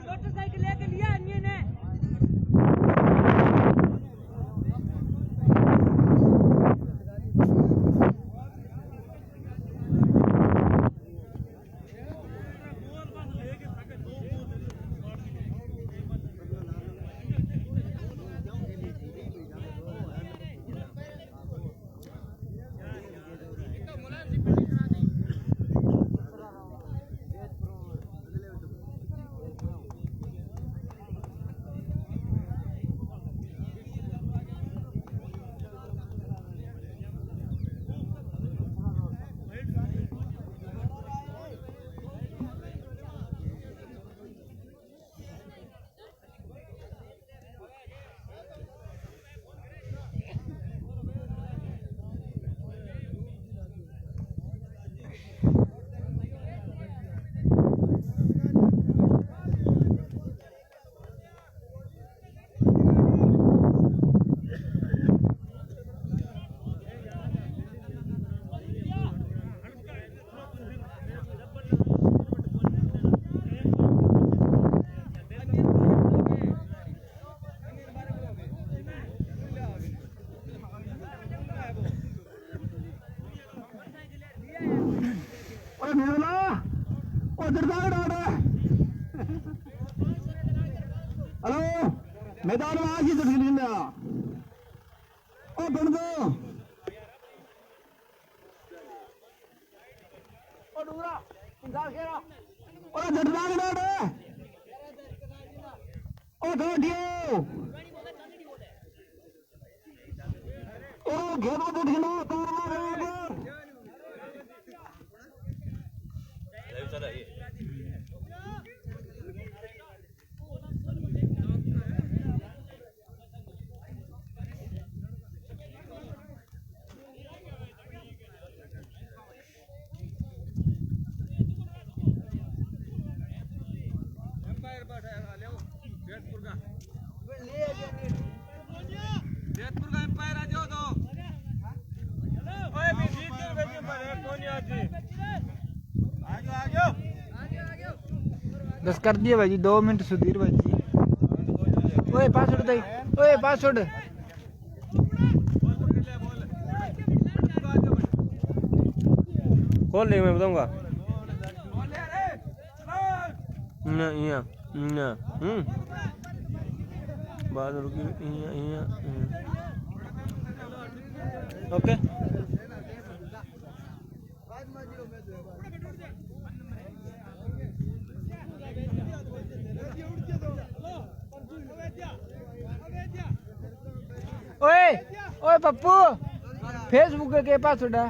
Motorcycle लेके लिया अन्य ने हेलो मैदान में आज ही तस्वीर में ओ बन दो ओ डूरा इंसान खेरा ओ जटना के डोडे ओ डोडियो ओ घेर में उठ गया तो चला ये जयपुर का एम्पायर आ जाओ तो ओए भी जीत के भेजिए पर कौन आजी आ जाओ 10 कर दिए भाई जी 2 मिनट सुधीर भाई जी ओए पासवर्ड दे ओए पासवर्ड कौन ले मैं बताऊंगा ना या ना बाद रुकी या ओके ओए ओए पप्पू फेसबुक के पासवर्ड है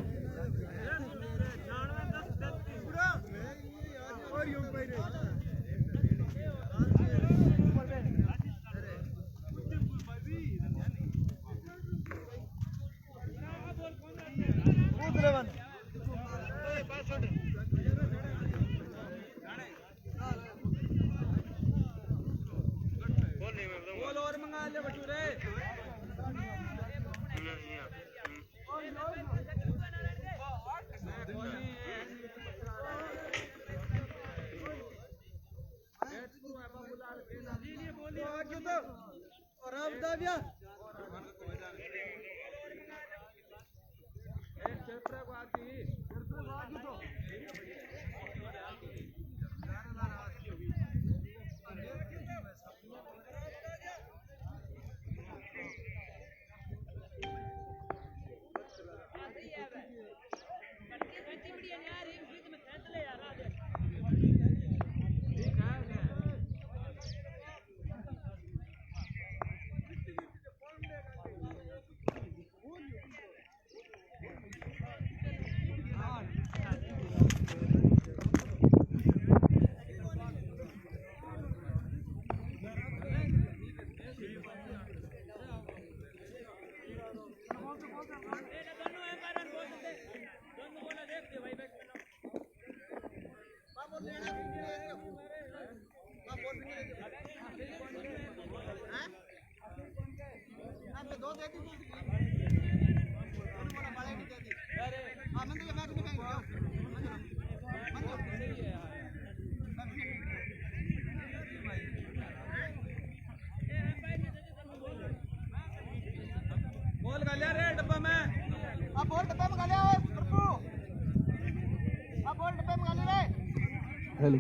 हेलो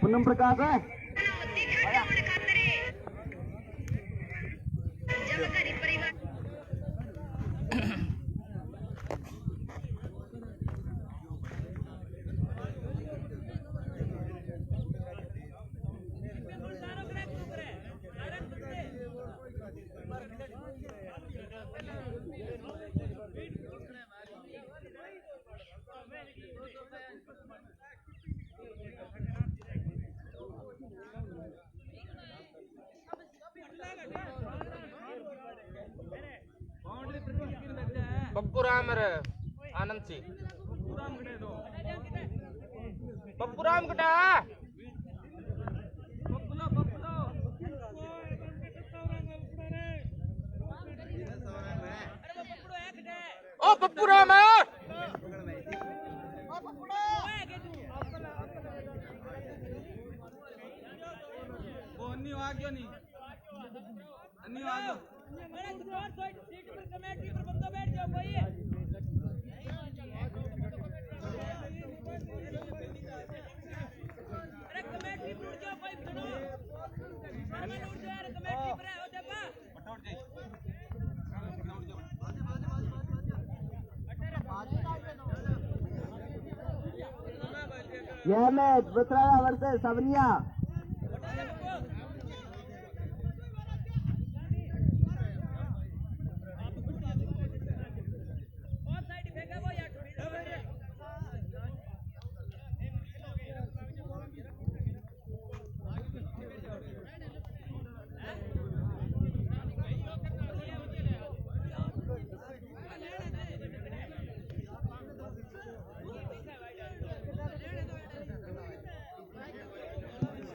पूनम प्रकाश है पप्पू राम रे आनंद सिंह पप्पू राम कटा ओ पप्पू राम आ गया नहीं आ गया अरे दूसरा सीट पर कमेटी पर बंदा बैठ जाओ भाई अरे कमेटी पर उठ जाओ भाई सुनो मैं उठ जा अरे कमेटी पर हो जा यह मैच बतराया वर्सेस सबनिया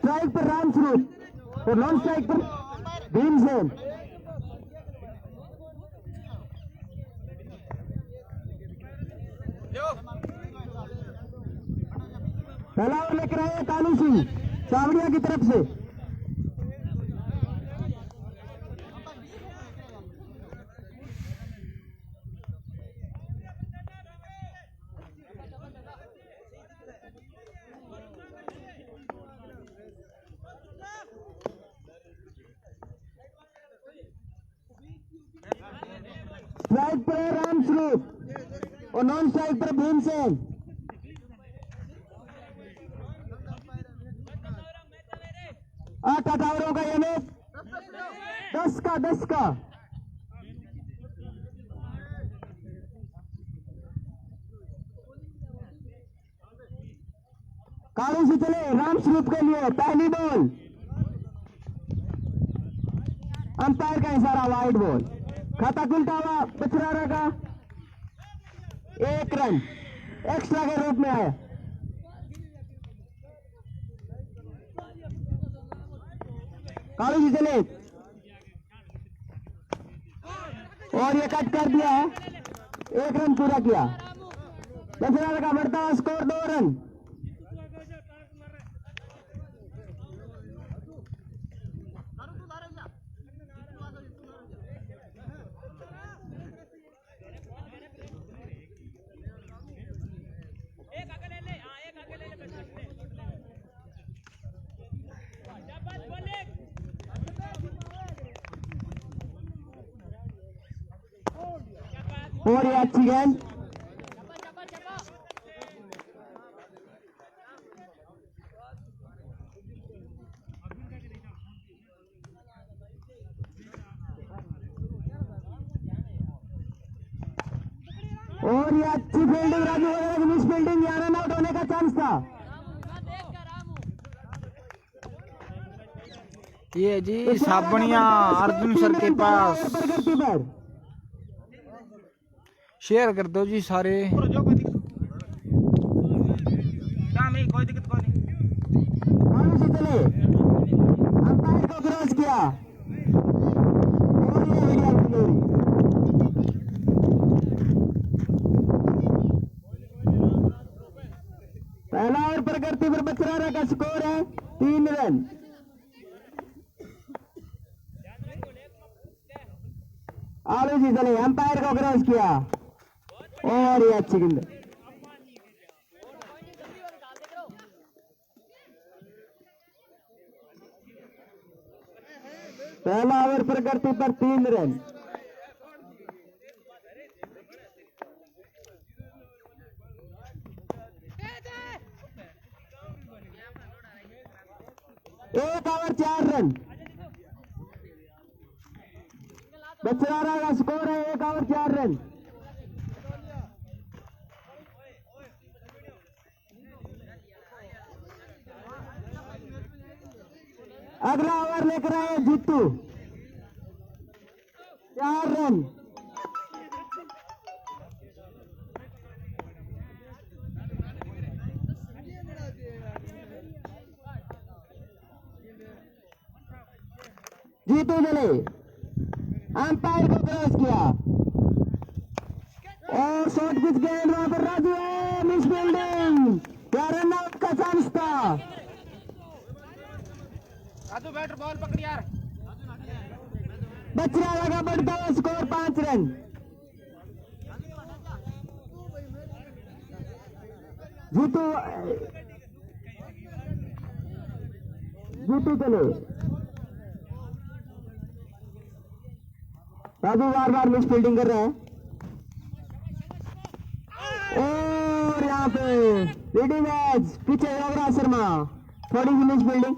स्ट्राइक पर रामस्वरूप और नॉन स्ट्राइक पर भीमसेन पहला ओवर लेकर आए कानू सिंह सावड़िया की तरफ से स्ट्राइक पर रामस्वरूप और नॉन स्ट्राइक पर भीमसेन 8 ओवरों का ये मैच 10 का कानू से चले रामस्वरूप के लिए पहली बॉल अंपायर का इशारा वाइड बॉल खाता खुलता हुआ पचरारा का 1 रन एक्स्ट्रा के रूप में आया कालू जी चले और ये कट कर दिया है 1 रन पूरा किया पचरारा का बढ़ता हुआ स्कोर 2 रन और ये अच्छी गेंद और ये अच्छी फील्डिंग राजू वगैरह की मिस फील्डिंग यहाँ रन आउट होने का चांस था ये जी साबणिया अर्जुन सर के पास शेयर कर दो जी सारे कोई दिक्कत कोई नहीं चले अंपायर को क्रॉस किया और ये का स्कोर है 3 रन। आलू जी चले, अंपायर को क्रॉस किया और ये अच्छी गेंद। पहला ओवर प्रगति पर 3 रन। एक ओवर 4 रन। बछरारा का स्कोर है 1 ओवर 4 रन। अगला ओवर लेकर आए जीतू, 4 रन। जीतू चले, अंपायर को क्रॉस किया और शॉर्ट पिच गेंद वहां पर राजू है, मिस फील्डिंग। क्या रन आउट का चांस था। राजू बैटर बॉल पकड़ यार। बछरारा का बढ़ता हुआ स्कोर 5 रन। जीतू चले, राजू बार बार मिस फील्डिंग कर रहे हैं और यहाँ पे लीडिंग एज पीछे युवराज शर्मा, थोड़ी सी मिस फील्डिंग।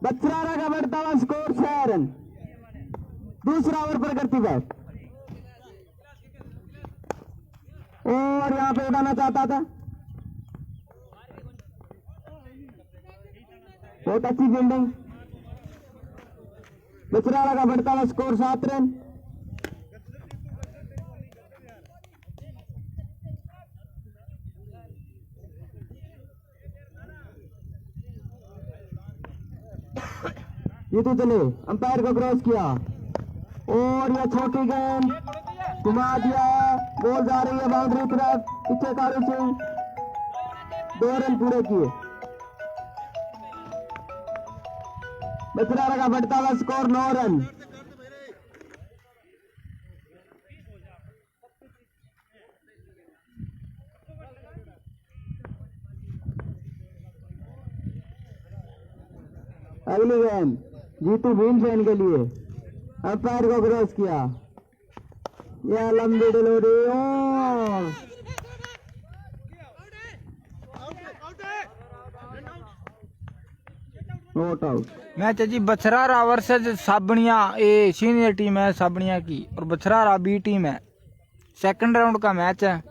बछरारा का बढ़ता हुआ स्कोर 6 रन। दूसरा ओवर पर करती बैट और यहाँ पे उड़ाना चाहता था, बहुत अच्छी फील्डिंग। बछरारा का बढ़ता हुआ स्कोर 7 रन। जीतू चले, अंपायर को क्रॉस किया और यह छोटी गेंद घुमा दिया, बॉल जा रही है बाउंड्री तरफ। पीछे कारू सिंह 2 रन पूरे किए। बछरारा का बढ़ता हुआ स्कोर 9 रन। अगली गेंद जीतू भीमसेन के लिए, अंपायर को क्रॉस किया, यह लंबी डिलीवरी और नॉट आउट। मैच है जी बछरारा वर्सेस साबनिया। ए सीनियर टीम है साबनिया की और बछरारा बी टीम है। सेकंड राउंड का मैच है।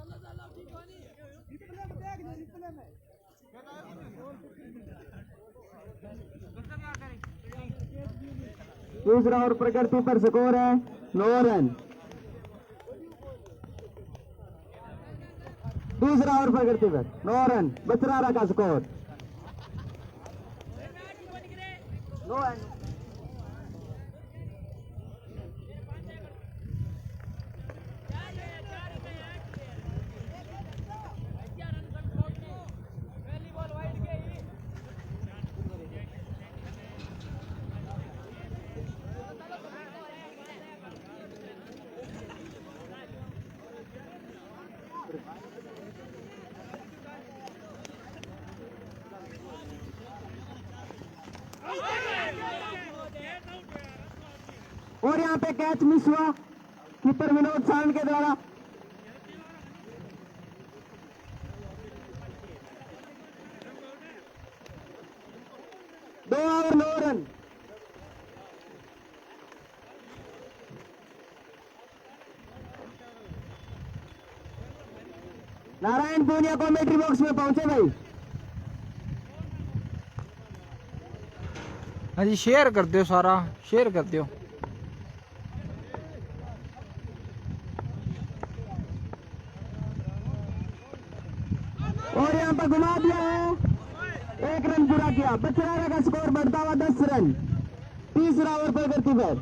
दूसरा ओवर प्रगति पर स्कोर है 9 रन। दूसरा ओवर प्रगति पर 9 रन। बछरारा का स्कोर 9 रन। और यहाँ पे कैच मिस हुआ कीपर विनोद सांड के द्वारा। दो over 9 run. Narayan Punia commentary box में पहुंचे भाई। हाँ जी शेयर कर दो, सारा शेयर कर दो। और यहाँ पर घुमा दिया है, 1 रन पूरा किया। बछरारा का स्कोर बढ़ता हुआ 10 रन। तीसरा ओवर पर करती बैट।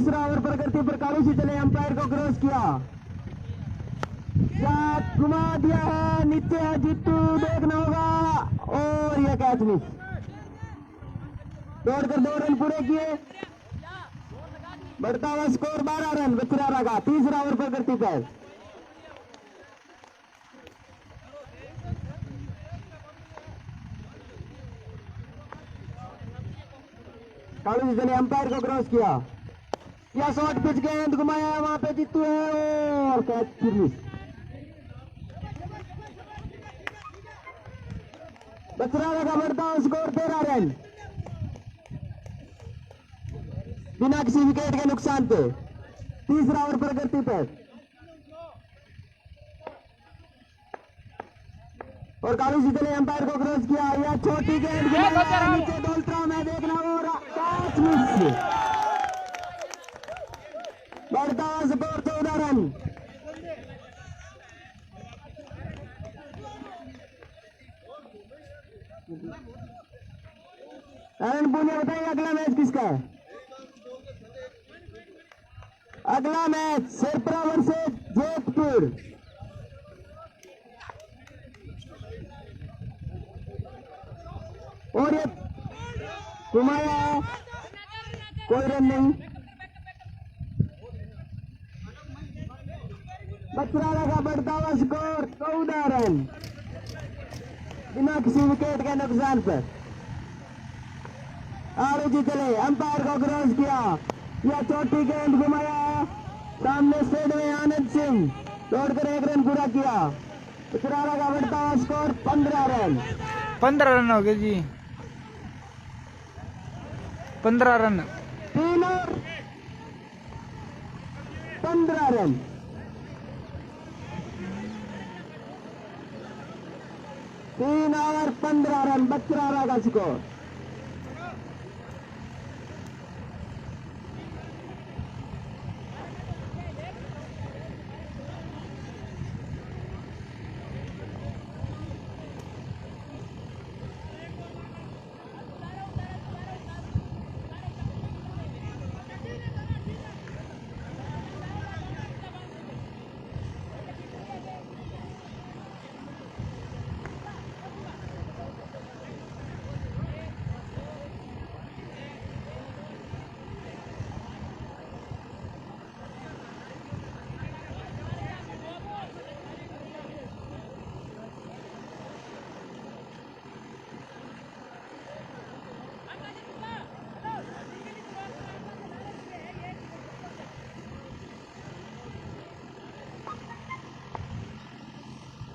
तीसरा ओवर प्रगति पर कालू शीतल ने अंपायर को क्रॉस किया, शॉट घुमा दिया है, नीचे है जीतू, देखना होगा और यह कैच मिस। दौड़कर 2 रन पूरे किए, बढ़ता हुआ स्कोर 12 रन बछरारा का। तीसरा ओवर प्रगति पर कालू शीतल ने अंपायर को क्रॉस किया, या शॉर्ट पिच गेंद घुमाया, वहां पे जीतू है और कैच फिर मिस। बछरारा का बढ़ता हुआ स्कोर 13 रन बिना किसी विकेट के नुकसान पे। तीसरा ओवर प्रगति पर और कालू शीतल ने अंपायर को क्रॉस किया, या छोटी गेंद घुमाया, नीचे डोलता मैं देखना और कैच मिस। बढ़ता हुआ स्कोर 14 रन। अरन पुणे बताइए अगला मैच किसका है? अगला मैच शेरपुरा वर्सेस जोधपुर। और ये घुमाया है, कोई रन नहीं। बछरारा का बढ़ता हुआ स्कोर 14 रन बिना किसी विकेट के नुकसान पर। आगे जी चले, अंपायर को क्रॉस किया, यह छोटी गेंद घुमाया, सामने स्टेड में आनंद सिंह दौड़कर 1 रन पूरा किया। बछरारा का बढ़ता हुआ स्कोर 15 रन। 15 रन हो गए जी, 15 रन। 3 और 15 रन। तीन ओवर 15 रन बछरारा का स्कोर।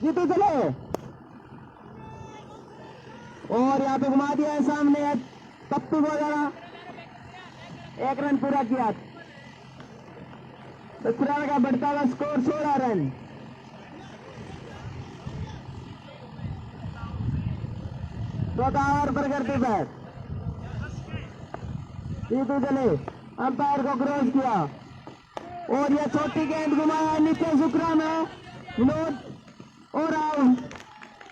जीतू चले और यहाँ पे घुमा दिया है, सामने पप्पू वगैरह 1 रन पूरा किया। बछरारा का बढ़ता हुआ स्कोर 16 रन। चौथा ओवर प्रगति पर जीतू चले, अंपायर को क्रॉस किया और यह छोटी गेंद घुमाया, नीचे सुकरा में विनोद और आउट।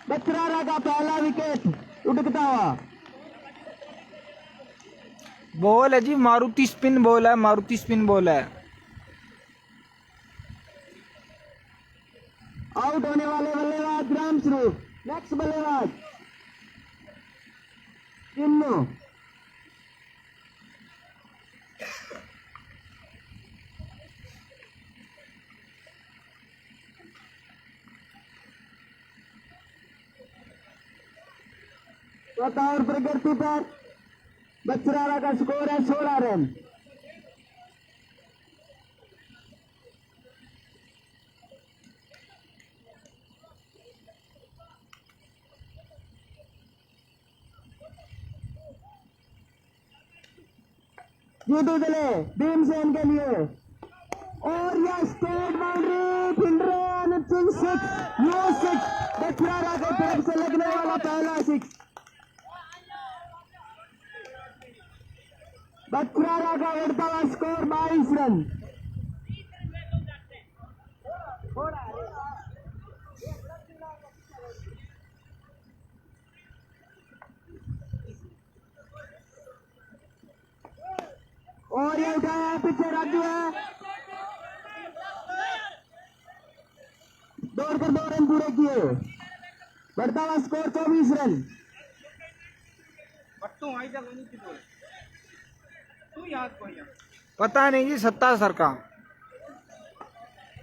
बछरारा का पहला विकेट उड़कता हुआ। बॉल है जी, मारुति स्पिन बॉल है, मारुति स्पिन बॉल है। आउट होने वाले बल्लेबाज रामस्वरूप, नेक्स्ट बल्लेबाज चिन्नू। चौथा ओवर प्रगति पर बछरारा का स्कोर है 16 रन। जीतू चले भीमसेन के लिए और यह state boundary, fielder Anand Singh 6, no 6। बछरारा की तरफ से लगने वाला पहला 6। बछरारा का बढ़ता हुआ स्कोर 22 रन। और ये उठाया पीछे राजू है, दौड़कर 2 रन पूरे किए, बढ़ता हुआ स्कोर 24 रन। बट्टू आई जा नहीं की बोल तू याद कोई ना पता नहीं जी सत्ता सर का,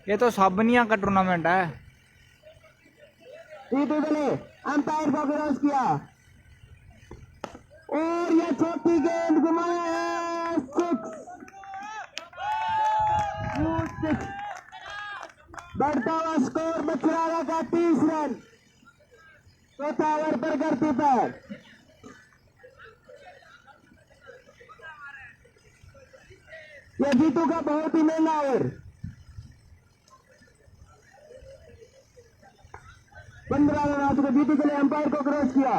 ये तो साबनिया का टूर्नामेंट है। ने अंपायर को क्रॉस किया और यह छोटी गेंद घुमाया है, 6। बढ़ता हुआ स्कोर बछरारा का 30 रन। चौथा ओवर पर करती पर यह जीतू का बहुत ही महंगा ओवर। 15 रन आ चुके, जीतू के लिए अंपायर को क्रॉस किया,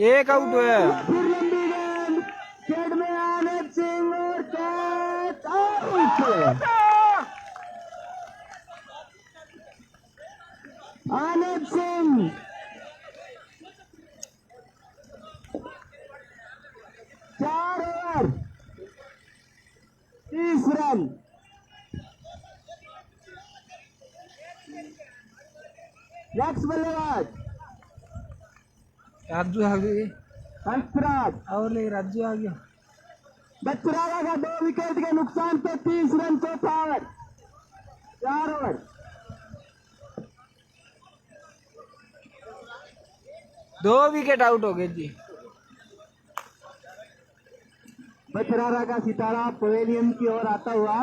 एक आउट है। फिर लंबी गेंद शेड में आनंद सिंह और catch out. Anand Singh 4 over 30 run. Next बल्लेबाज राजू आ गई हंसराज। और ले राजू आ गया। बछरारा का 2 विकेट के नुकसान पे 30 रन। चौथा ओवर 4 ओवर। 2 विकेट आउट हो गए जी। बछरारा का सितारा पवेलियन की ओर आता हुआ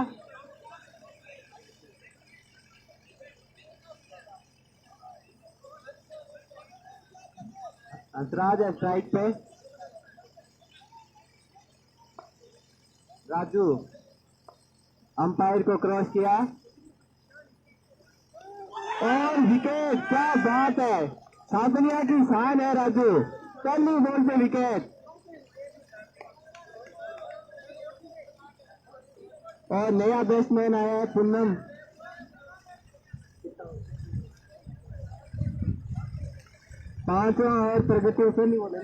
हंसराज है स्ट्राइक पे। राजू अंपायर को क्रॉस किया और विकेट। क्या बात है, साधनिया की शान है राजू, पहली बॉल पे विकेट। और नया बैट्समैन आया है पूनम। पांचवा और प्रगति से नहीं बोले,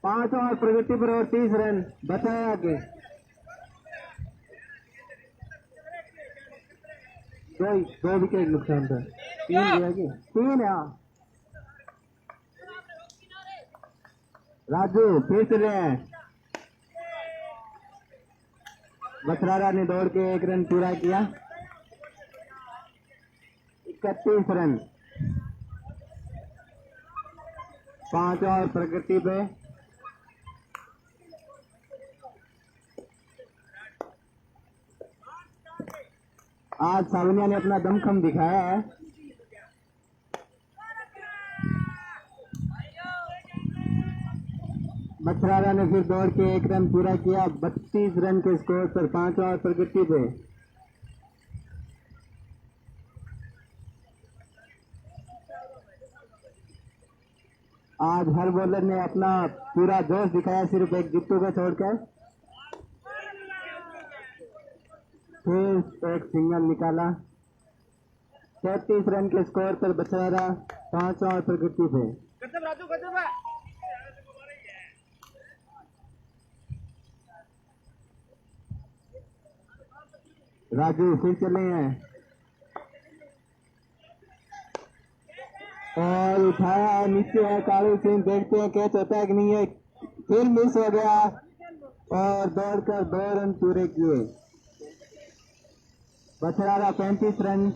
पांचवा और प्रगति पर और 30 रन बताया आगे। दो विकेट नुकसान पर 3 है। राजू फिर से रहे हैं। बछरारा ने दौड़ के 1 रन पूरा किया, 31 रन। 5 और प्रगति पे। आज सावनिया ने अपना दमखम दिखाया है। बछरारा ने फिर दौड़ के 1 रन पूरा किया, 32 रन के स्कोर पर 5 और प्रगति पे। आज हर बॉलर ने अपना पूरा जोश दिखाया, सिर्फ एक जित्तू को छोड़कर। फिर एक सिंगल निकाला, 33 रन के स्कोर पर बछरारा 5 और प्रगति पे। राजू फिर चले हैं और उठाया है, नीचे है कालू सिंह। देखते हैं कैच होता है कि नहीं है। फिर मिस हो गया और दौड़कर 2 रन पूरे किए। बछरारा 35 रन।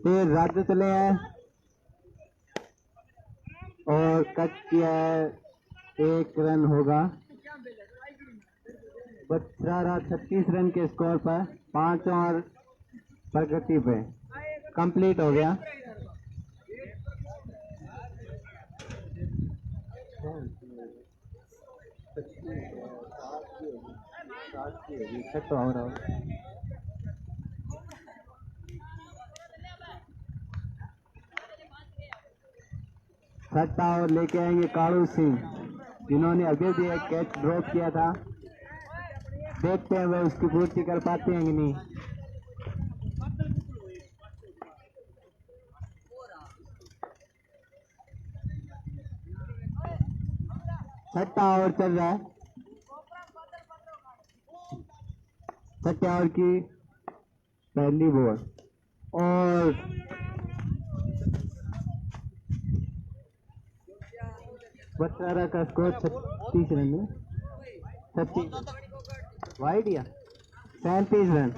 फिर राजू चले हैं और कट किया है, 1 रन होगा। बछरारा 36 रन के स्कोर पर 5 और प्रगति पे कंप्लीट हो गया। छठा और लेके आएंगे कालू सिंह। जिन्होंने अभी भी एक कैच ड्रॉप किया था। देखते हैं वह उसकी पूर्ति कर पाते हैं कि नहीं। छठा ओवर चल रहा है। छठे ओवर की पहली बॉल और बत्तारा का स्कोर 36 रन है। 36 वाइड या 37 रन।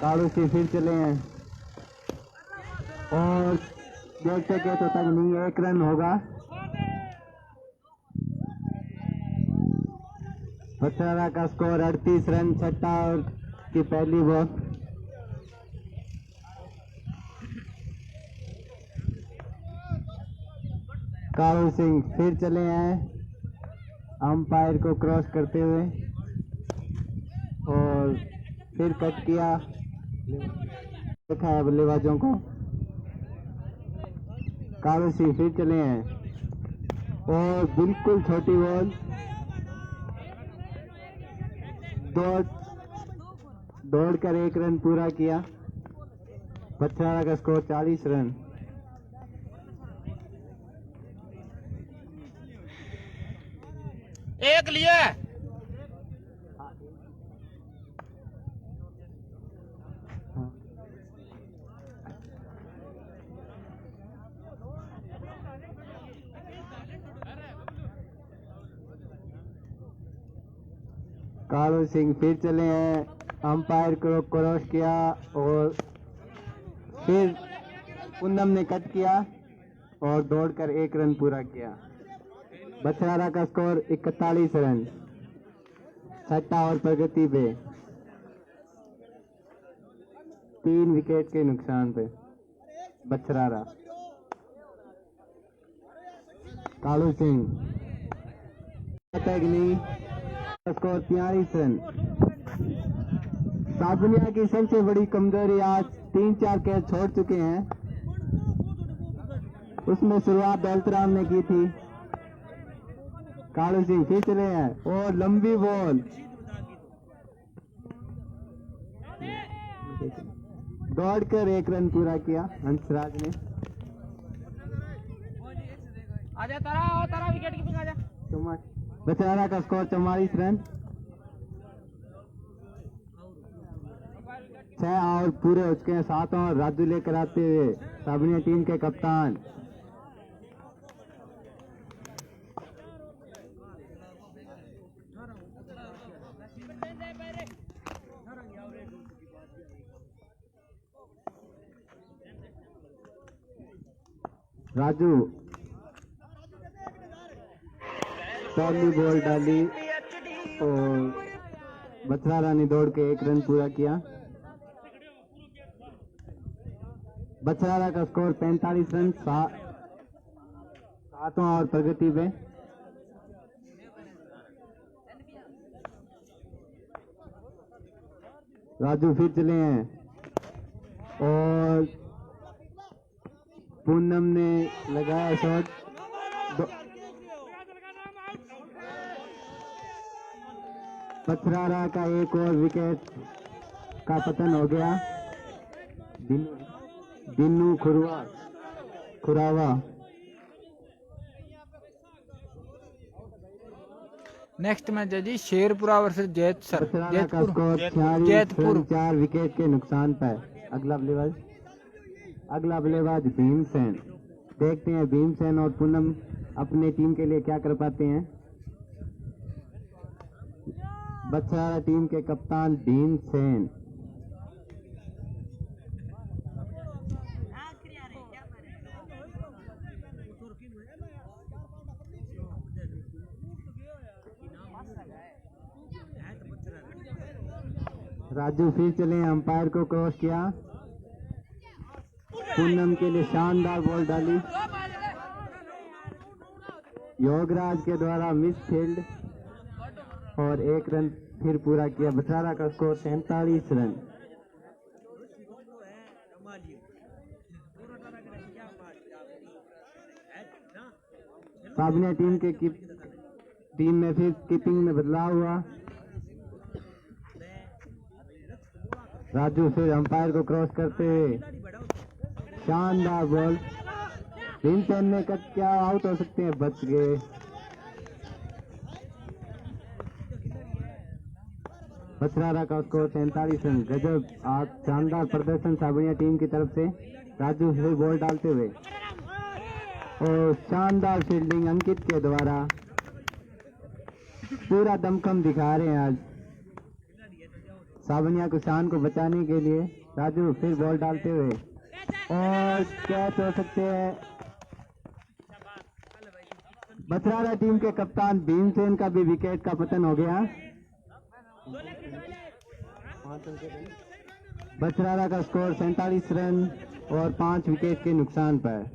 कालू से फिर चले हैं और देखते के तो तक नहीं, 1 रन होगा। बत्तारा का स्कोर 38 रन। छठा ओवर की पहली बॉल। कालू सिंह फिर चले हैं अंपायर को क्रॉस करते हुए और फिर कट किया। देखा है बल्लेबाजों को। कालू सिंह फिर चले हैं और बिल्कुल छोटी बॉल। दौड़कर 1 रन पूरा किया। बत्तारा का स्कोर 40 रन। एक लिए कालू सिंह फिर चले हैं, अंपायर को क्रॉस किया और फिर पूनम ने कट किया और दौड़कर 1 रन पूरा किया। बछारा का स्कोर 41 रन। छठा ओवर प्रगति पे 3 विकेट के नुकसान पे बछरारा। Kalu Singh score 43 run. साबुनिया की सबसे बड़ी कमजोरी आज 3-4 कैच छोड़ चुके हैं। उसमें शुरुआत दौलतराम ने की थी। कालू सिंह फिर चले हैं और लंबी बॉल दौड़कर 1 रन पूरा किया हंसराज ने। आजा तारा विकेट कीपिंग आजा। बछारा का स्कोर 44 रन। 6 ओवर पूरे हो चुके हैं। 7 ओवर राजू लेकर आते हुए साबुनिया टीम के कप्तान। राजू पहली बॉल डाली और बछरारा ने दौड़ के 1 रन पूरा किया। बछरारा का स्कोर 45 रन। 7वां ओवर प्रगति पे राजू फिर चले हैं और पूनम ने लगाया शॉट। बछरारा का एक और विकेट का पतन हो गया। दिन्नू खुरावा। नेक्स्ट मैच है जी शेरपुरा वर्सेस बछरारा का स्कोर 46 रन। 4 विकेट के नुकसान पर अगला बल्लेबाज भीमसेन। देखते हैं भीमसेन और पूनम अपने टीम के लिए क्या कर पाते हैं। बछरारा टीम के कप्तान भीमसेन। राजू फिर चले, अंपायर को क्रॉस किया। पूनम के लिए शानदार बॉल डाली। योगराज के द्वारा मिस फील्ड और 1 रन फिर पूरा किया। बछरारा का स्कोर 47 रन। साबनिया टीम में फिर कीपिंग में बदलाव हुआ। राजू फिर अंपायर को क्रॉस करते हुए शानदार बॉल, विंसन ने कट क्या आउट हो सकते हैं, बच गए। बछरारा का स्कोर 43 रन। गजब आज शानदार प्रदर्शन साबनिया टीम की तरफ से। राजू फिर बॉल डालते हुए और शानदार फील्डिंग अंकित के द्वारा, पूरा दमखम दिखा रहे हैं आज साबनिया को शान को बचाने के लिए। राजू फिर बॉल डालते हुए और कैच हो सकते हैं। बछरारा टीम के कप्तान भीमसेन का भी विकेट का पतन हो गया। बछरारा का स्कोर 47 रन और 5 विकेट के नुकसान पर।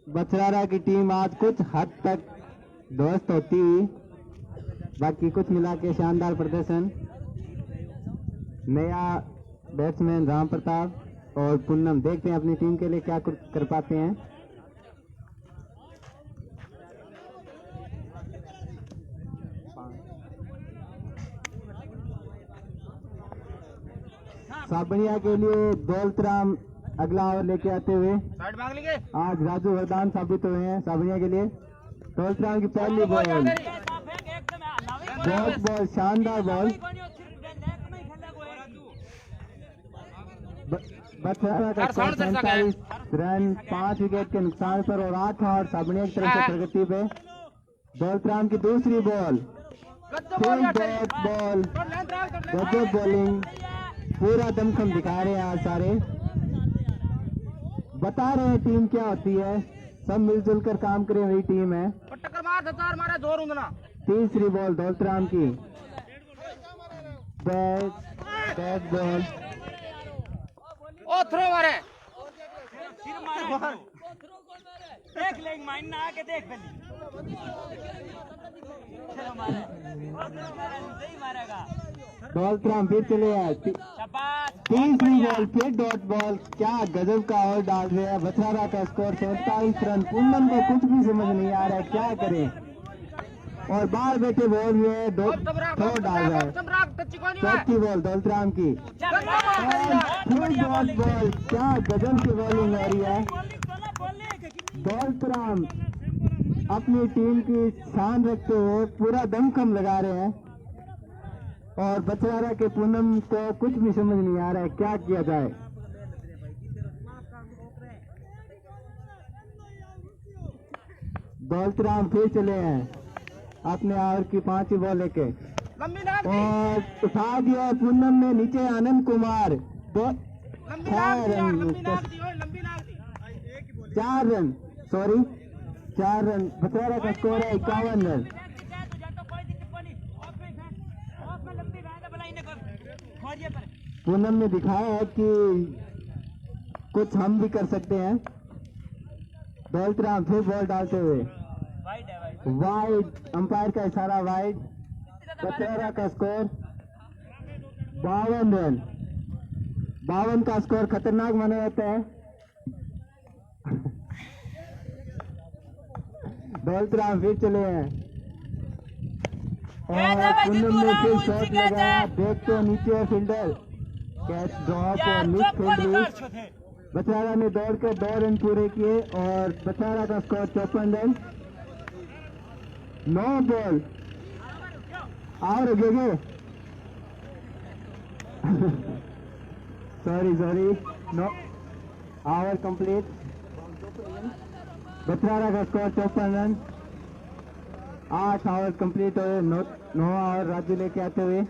बछरारा की टीम आज कुछ हद तक ध्वस्त होती, बाकी कुछ मिला के शानदार प्रदर्शन। नया बैट्समैन राम प्रताप और पूनम, देखते हैं अपनी टीम के लिए क्या कर पाते हैं। साबनिया के लिए दौलतराम अगला ओवर लेके आते हुए आज राजू वरदान साबित हुए हैं साबनिया के लिए। दौलतराम की पहली बॉल, बहुत बॉल, शानदार बॉल। बछरारा का स्कोर 47 रन 5 विकेट के नुकसान पर और 8 और साबनिया की तरफ से प्रगति पे। दौलतराम की दूसरी बॉल, फुल डॉट बॉल, गजब बॉलिंग, पूरा दमखम दिखा रहे हैं आज सारे। बता रहे हैं टीम क्या होती है, सब मिलजुल कर काम करे वही टीम है। तीसरी बॉल दौलतराम की, बैट बॉल, थ्रो मारे, देख ले माइन ना आके देख पहले, चलो मारे, सही मारेगा। दौलतराम फिर चले आए, तीसरी बॉल फिर डॉट बॉल, क्या गजब का ओवर डाल रहे हैं। बछरारा का स्कोर 47 रन। पूनम को कुछ भी समझ नहीं आ रहा है क्या करें, और बाहर बैठे बॉल में थ्रो डाल रहा है। चौथी बॉल दौलतराम की, फुल डॉट बॉल, क्या गजब की बॉलिंग हो रही है। दौलतराम अपनी टीम की शान रखते हुए पूरा दमखम लगा रहे हैं, और बछरारा के पूनम को कुछ भी समझ नहीं आ रहा है क्या किया जाए। दौलतराम फिर चले हैं अपने ओवर की 5वीं बॉल लेके और उठा दिया पूनम ने नीचे। Anand Kumar 4 run, sorry 4 run. बछरारा का स्कोर है 51 रन। पूनम ने दिखाया है कि कुछ हम भी कर सकते हैं। दौलतराम फिर बॉल डालते हुए वाइड, अंपायर का इशारा वाइड। बछरारा का स्कोर 52 रन। 52 का स्कोर खतरनाक माना जाता है। दौलतराम फिर चले हैं और पूनम ने फिर शॉट लगाया, देखते हैं नीचे फील्डर, कैच ड्रॉप और मिस फील्डिंग। बछरारा ने दौड़कर 2 रन पूरे किए और बछरारा का स्कोर 54 रन। 9 बॉल और गए सॉरी नो ओवर कंप्लीट। बछरारा का स्कोर 54 रन। 8 ओवर कंप्लीट हुए, 9 ओवर राजू लेके आते हुए।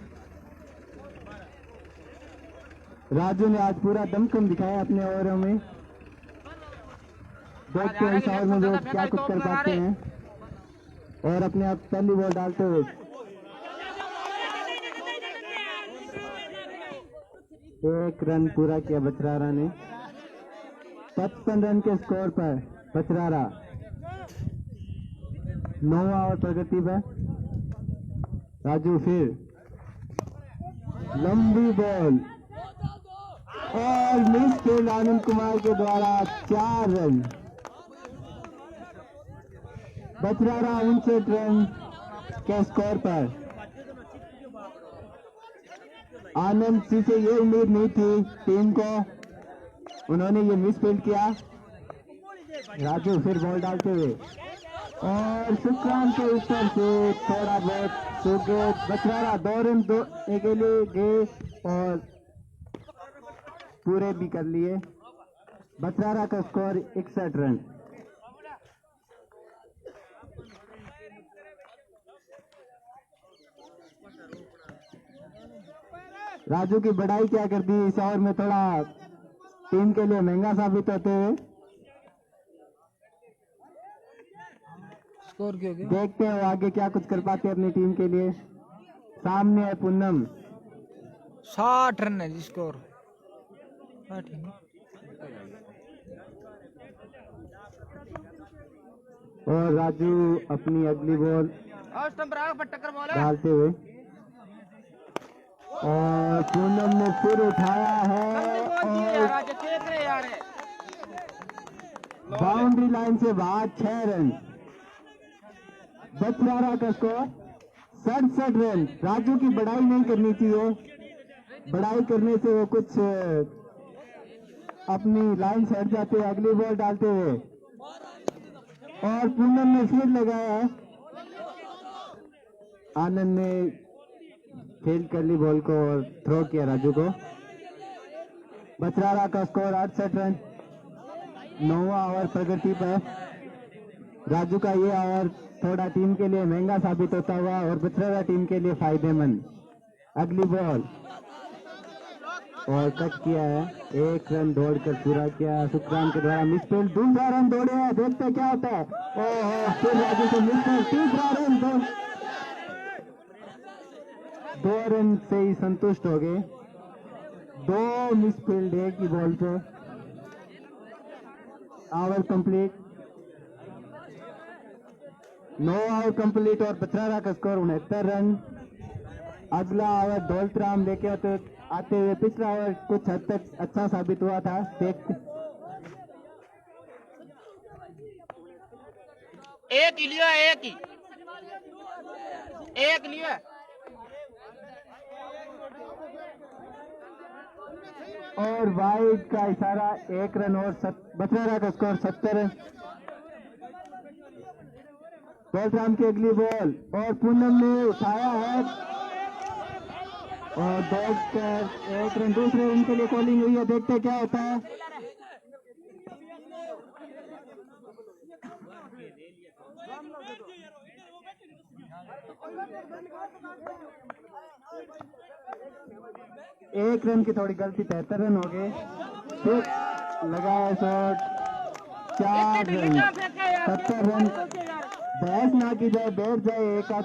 राजू ने आज पूरा दमखम दिखाया अपने ओवरों में। देखते हैं इस ओवर में वो क्या कुछ कर पाते हैं, और अपने आप पहली बॉल डालते हुए 1 रन पूरा किया बछरारा ने। 55 रन के स्कोर पर बछरारा 9 ओवर प्रगति पर। राजू फिर लंबी बॉल और मिस फील्ड आनंद कुमार के द्वारा 4 रन। बच रहा 59 रन के स्कोर पर। आनंद जी से ये उम्मीद नहीं थी टीम को, उन्होंने ये मिस फील्ड किया। राजू फिर बॉल डालते हुए और शुक्रान के ऊपर से थोड़ा बहुत सूखे। बछवाड़ा 2 रन के लिए गए और पूरे भी कर लिए। बछवाड़ा का स्कोर 61 रन। राजू की बढ़ाई क्या कर दी इस ओवर में, थोड़ा टीम के लिए महंगा साबित होते हुए। स्कोर क्या हो गया? देखते हैं आगे क्या कुछ कर पाते हैं अपनी टीम के लिए। सामने है पूनम। 60 रन है जी स्कोर। हाँ, ठीक है। और राजू अपनी अगली बॉल डालते हुए और पूनम ने फिर उठाया है और बाउंड्री लाइन से बाहर 6 रन। बछवाड़ा का स्कोर 67 रन। राजू की बढ़ाई नहीं करनी चाहिए, बढ़ाई करने से वो कुछ अपनी लाइन से हट जाते हैं। अगली बॉल डालते हुए और पूनम ने फिर लगाया है। आनंद ने फील्ड कर ली बॉल को और थ्रो किया राजू को। बछवाड़ा का स्कोर 68 रन। 9वां ओवर प्रगति पर। राजू का ये ओवर थोड़ा टीम के लिए महंगा साबित होता हुआ और बछवाड़ा टीम के लिए फायदेमंद। अगली बॉल और कट किया है। 1 रन दौड़कर पूरा किया शुक्रान के द्वारा। मिस फील्ड, दूसरा रन दौड़े हैं, देखते क्या होता है। ओह, फिर राजू से मिस फील्ड, तीसरा रन। 2 रन से ही संतुष्ट हो गए। 2 मिस फील्ड एक ही बॉल पे। Over complete. 9 ओवर कंप्लीट और बछवाड़ा का स्कोर 69 रन। अगला ओवर दौलतराम लेके आते हुए। पिछला ओवर कुछ हद तक अच्छा साबित हुआ था। एक ही लिया, एक लिया। और वाइड का इशारा 1 रन और बछवाड़ा का स्कोर 70 रन। दौलतराम की अगली बॉल और पूनम ने उठाया है और दौड़कर 1 रन। दूसरे रन के लिए कॉलिंग हुई है, देखते क्या होता है। एक रन की थोड़ी गलती, 73 रन हो गए। फिर लगाया शॉट, 4 रन, 70 रन। बहस ना की जाए, बैठ जाए एक आध।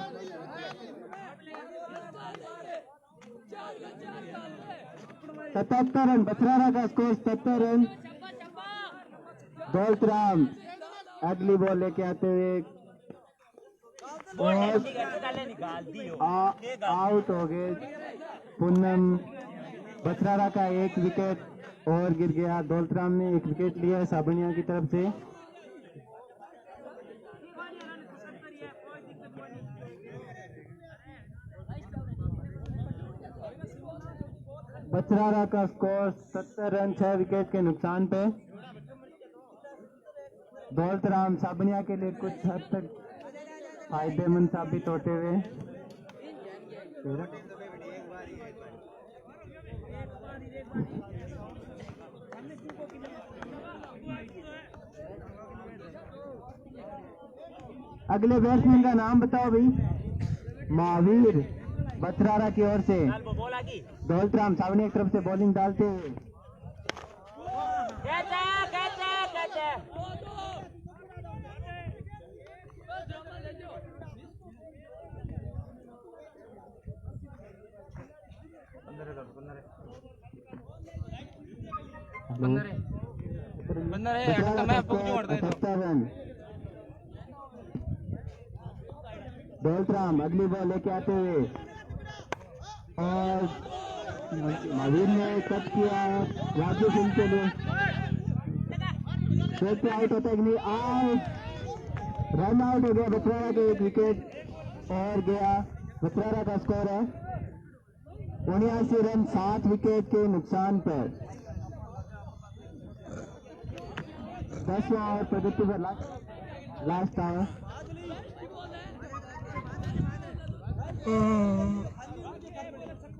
77 रन। बछवाड़ा का स्कोर 70 रन। दौलतराम अगली बॉल लेके आते हुए और आउट हो गए। पूनम। बछवाड़ा का 1 विकेट और गिर गया। दौलतराम ने 1 विकेट लिया है साबनिया की तरफ से। बछवाड़ा का स्कोर 70 रन 6 विकेट के नुकसान पे। दौलतराम साबनिया के लिए कुछ हद तक फायदेमंद साबित होते हुए। अगले बैट्समैन का नाम बताओ भाई। महावीर बछवाड़ा की ओर से। दौलतराम सावनी की तरफ से बॉलिंग डालते हुए दौलतराम अगली बॉल लेके आते हुए और महावीर ने कट किया राजू सिंह के लिए। स्ट्रेट पे आउट होता है कि नहीं? आउट, रन आउट हो गया बछरारा के, एक विकेट और गया। बछरारा का स्कोर है 79 रन 7 विकेट के नुकसान पर। 10वां ओवर प्रगति पर लास्ट आया।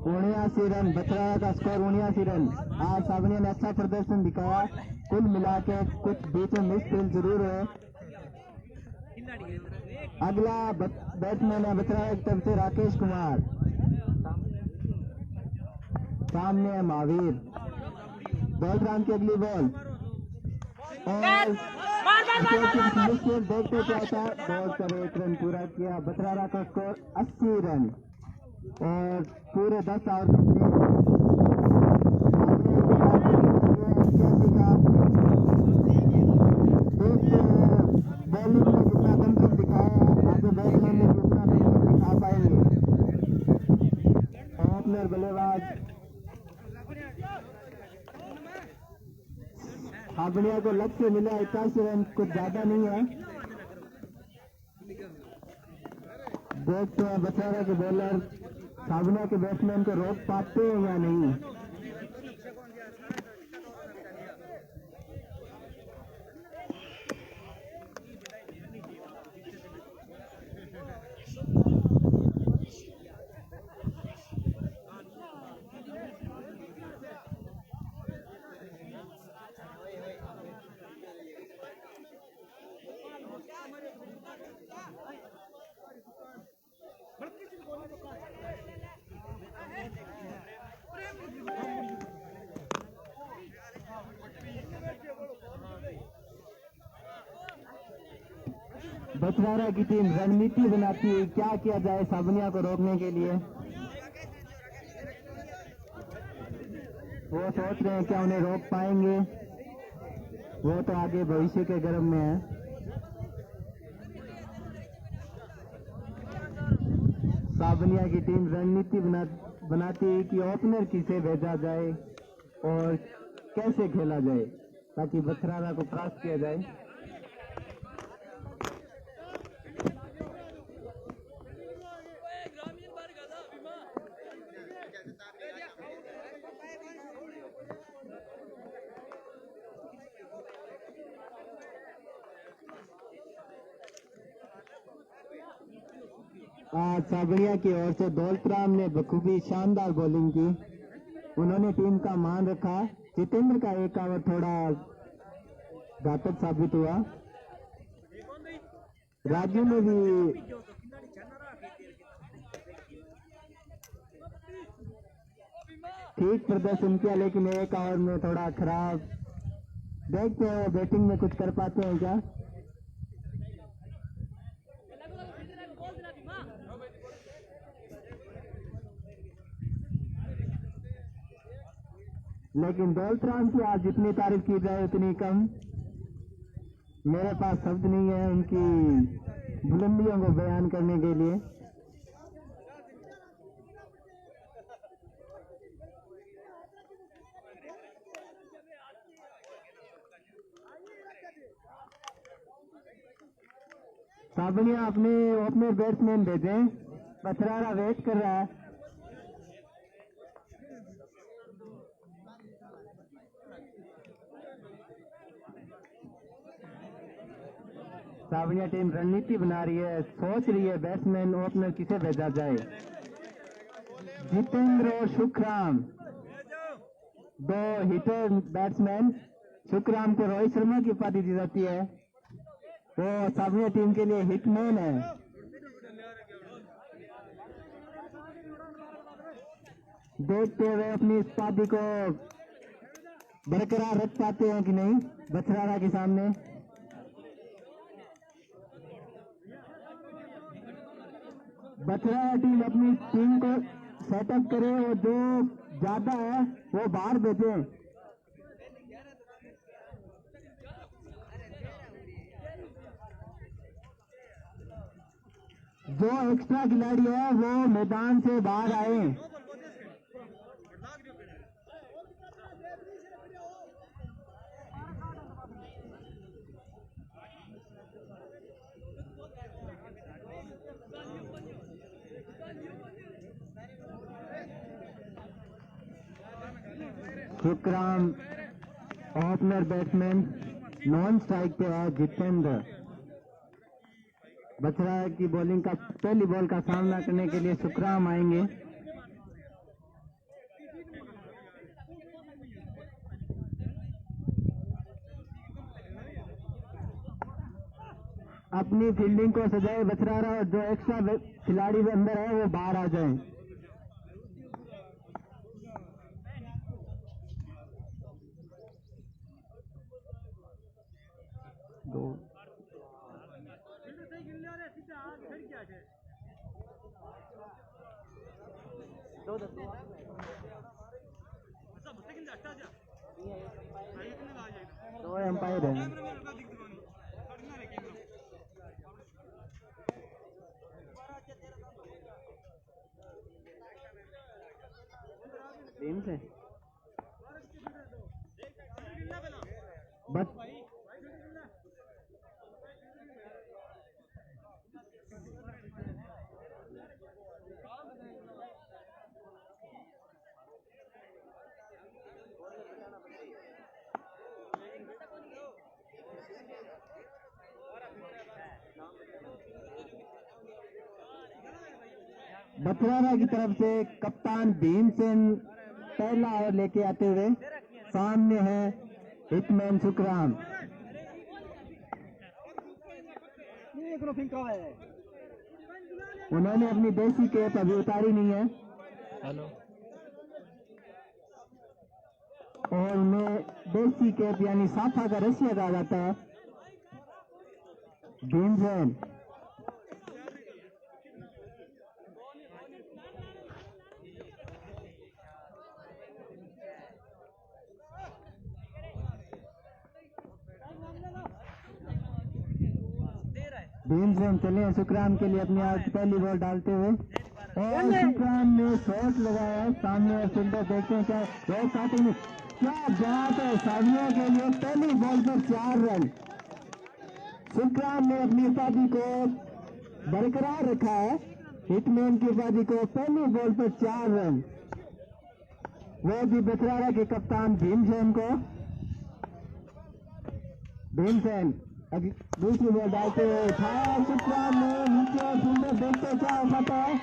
79 रन बछरारा का स्कोर 79 रन। आज सावनिया ने अच्छा प्रदर्शन दिखाया। कुल मिला के कुछ बीच में मिस फील्ड जरूर है। अगला बैट्समैन है बछरारा की तरफ से राकेश कुमार, सामने है महावीर। बॉल राम की अगली बॉल और देखते क्या था। बॉल पर 1 रन पूरा किया। बछरारा का स्कोर 80 रन और पूरे 10 ओवर बॉलिंग में जितना दमखम दिखाया आगे बैट्समैन ने उतना दमखम दिखा पाएंगे। ओपनर बल्लेबाज हाबड़िया को लक्ष्य मिला 81 रन, कुछ ज्यादा नहीं है। देखते हैं बछरारा के बॉलर साबनिया के बैट्समैन को रोक पाते हैं या नहीं। बछरारा की टीम रणनीति बनाती है, क्या किया जाए साबनिया को रोकने के लिए। वो सोच रहे हैं क्या उन्हें रोक पाएंगे, वो तो आगे भविष्य के गर्भ में है। साबनिया की टीम रणनीति बनाती है कि ओपनर किसे भेजा जाए और कैसे खेला जाए ताकि बछरारा को परास्त किया जाए। आज साबनिया की ओर से दौलतराम ने बखूबी शानदार बॉलिंग की, उन्होंने टीम का मान रखा। जितेंद्र का एक ओवर थोड़ा घातक साबित हुआ। राजू ने भी ठीक प्रदर्शन किया, लेकिन एक ओवर में थोड़ा खराब। देखते हैं वो बैटिंग में कुछ कर पाते हैं क्या। लेकिन दौलतराम की आज जितनी तारीफ की जाए उतनी कम। मेरे पास शब्द नहीं है उनकी बुलंदियों को बयान करने के लिए। साबनिया अपने ओपनर बैट्समैन भेजें, बछरारा वेट कर रहा है। साबनिया टीम रणनीति बना रही है, सोच रही है बैट्समैन ओपनर किसे भेजा जाए। जितेंद्र और सुखराम दो हिटर बैट्समैन। सुखराम को रोहित शर्मा की उपाधि दी जाती है, वो साबनिया टीम के लिए हिटमैन है। देखते हुए अपनी उपाधि को बरकरार रख पाते हैं कि नहीं बछरारा के सामने। बछरारा टीम अपनी टीम को सेटअप करे और जो ज्यादा है वो बाहर भेजे। जो एक्स्ट्रा खिलाड़ी है वो मैदान से बाहर आए। Sukhram opener batsman non strike पे है जितेंद्र। बछड़ा की बॉलिंग का पहली बॉल का सामना करने के लिए सुखराम आएंगे। अपनी फील्डिंग को सजाए बछरारा और जो एक्स्ट्रा खिलाड़ी अंदर है वो बाहर आ जाएं। दो एम्पायर है। टीम से बट बछरारा की तरफ से कप्तान भीमसेन पहला ओवर लेके आते हुए, सामने है हिटमैन सुखराम। उन्होंने अपनी देसी कैप अभी उतारी नहीं है। हेलो और उन्हें देसी कैप यानी साफा का रसिया कहा जाता है। भीमसेन भीमसेन चले सुखराम के लिए अपनी आज पहली बॉल डालते हुए और सुखराम ने शॉट लगाया है। सामने फील्डर देखते हैं क्या रोक आते हैं। क्या बात है, सावियों के लिए पहली बॉल पर 4 रन। सुखराम ने अपनी उपाधि को बरकरार रखा है। हिटमैन की उपाधि को पहली बॉल पर 4 रन, वो भी बछरारा के कप्तान भीमसेन को। भीमसेन दूसरी बॉल डालते हुए उठाया सुखराम ने नीचे, फील्डर देखते क्या होता है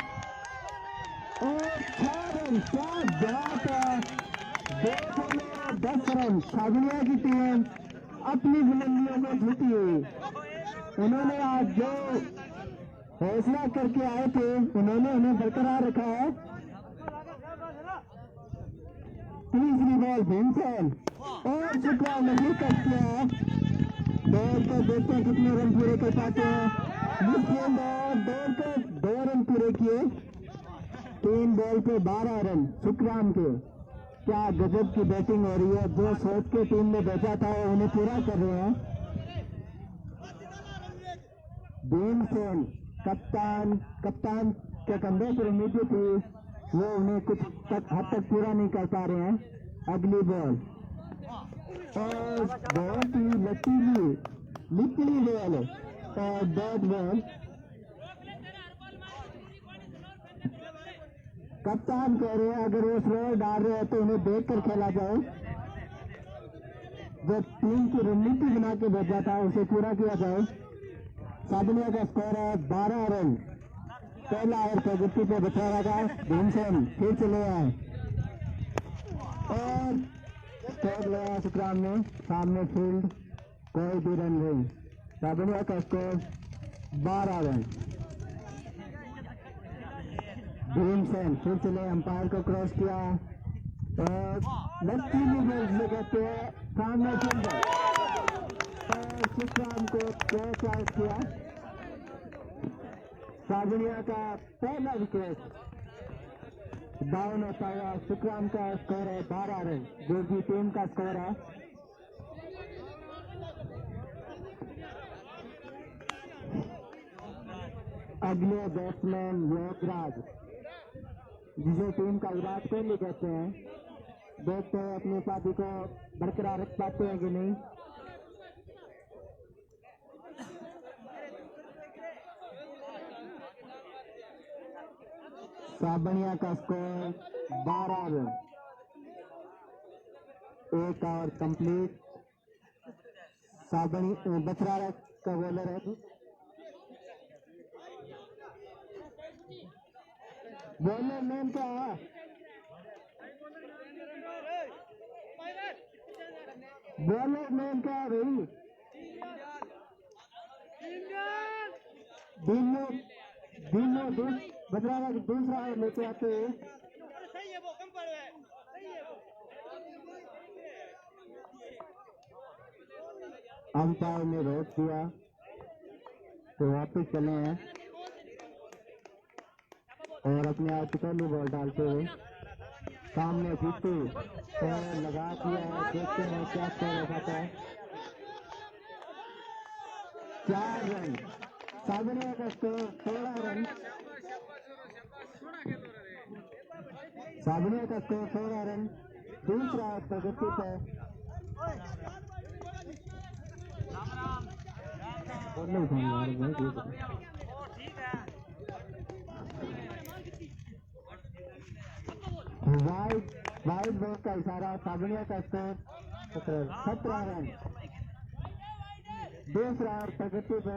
और 6 रन। क्या बात है, 10 रन। सागनिया की टीम अपनी बुलंदियों को जीती हुई। उन्होंने आज जो हौसला करके आए थे उन्होंने उन्हें बरकरार रखा है। तीसरी बॉल भीमसेन और सुखराम ने फिर कट किया है। दौड़ कर देखते हैं कितने रन पूरे कर पाते हैं। मुश्किल दौड़ कर 2 रन पूरे किए, 3 बॉल पे 12 रन सुखराम के। क्या गजब की बैटिंग हो रही है। जो सोच के टीम में भेजा था वो उन्हें पूरा कर रहे हैं। भीमसेन कप्तान के कंधे पर उम्मीदें थी, वो उन्हें कुछ हद तक पूरा नहीं कर पा रहे हैं। अगली बॉल और बहुत ही लचीली निकली बॉल और डॉट बॉल। कप्तान कह रहे हैं अगर वो स्लोअर डाल रहे हैं तो उन्हें देख कर खेला जाए। जो टीम की रणनीति बना के भेजा था उसे पूरा किया जाए। साधनिया का स्कोर है 12 रन। पहला ओवर प्रगति पे बछरारा का। भीमसेन फिर चले आए और स्कोर लगाया सुखराम ने। सामने फील्ड कोई भी रन नहीं। साधनिया का स्कोर 12 रन। भीमसेन फिर चले, अंपायर को क्रॉस किया और लकीली बॉल कहते हैं सामने फील्डर और सुखराम को क्रॉस आउट किया। साधनिया का पहला विकेट डाउन होता है। सुखराम का स्कोर है 12 रन, जो भी टीम का स्कोर है। अगले बैट्समैन योगराज, जिसे टीम का विराट कोहली कहते हैं। देखते हैं अपनी उपाधि को बरकरार रख पाते हैं कि नहीं। साबनिया का स्कोर 12 रन। एक और कंप्लीट। साबणी बछरारा का बॉलर है। बॉलर नेम क्या है? बॉलर नेम क्या है भाई? दिनो बछरारा दूसरा लेके आते हैं। अंपायर ने रोक दिया तो वापस चले हैं और अपने आप पहली बॉल डालते हुए सामने जीतू तो लगा दिया है। देखते हैं क्या स्कोर हो पाता है। 4 रन। साबनिया का स्कोर 16 रन। साबनिया का स्कोर 16 रन। दूसरा प्रगति पर वाइड बॉल का इशारा। साबनिया का स्कोर 17 रन। दूसरा प्रगति पे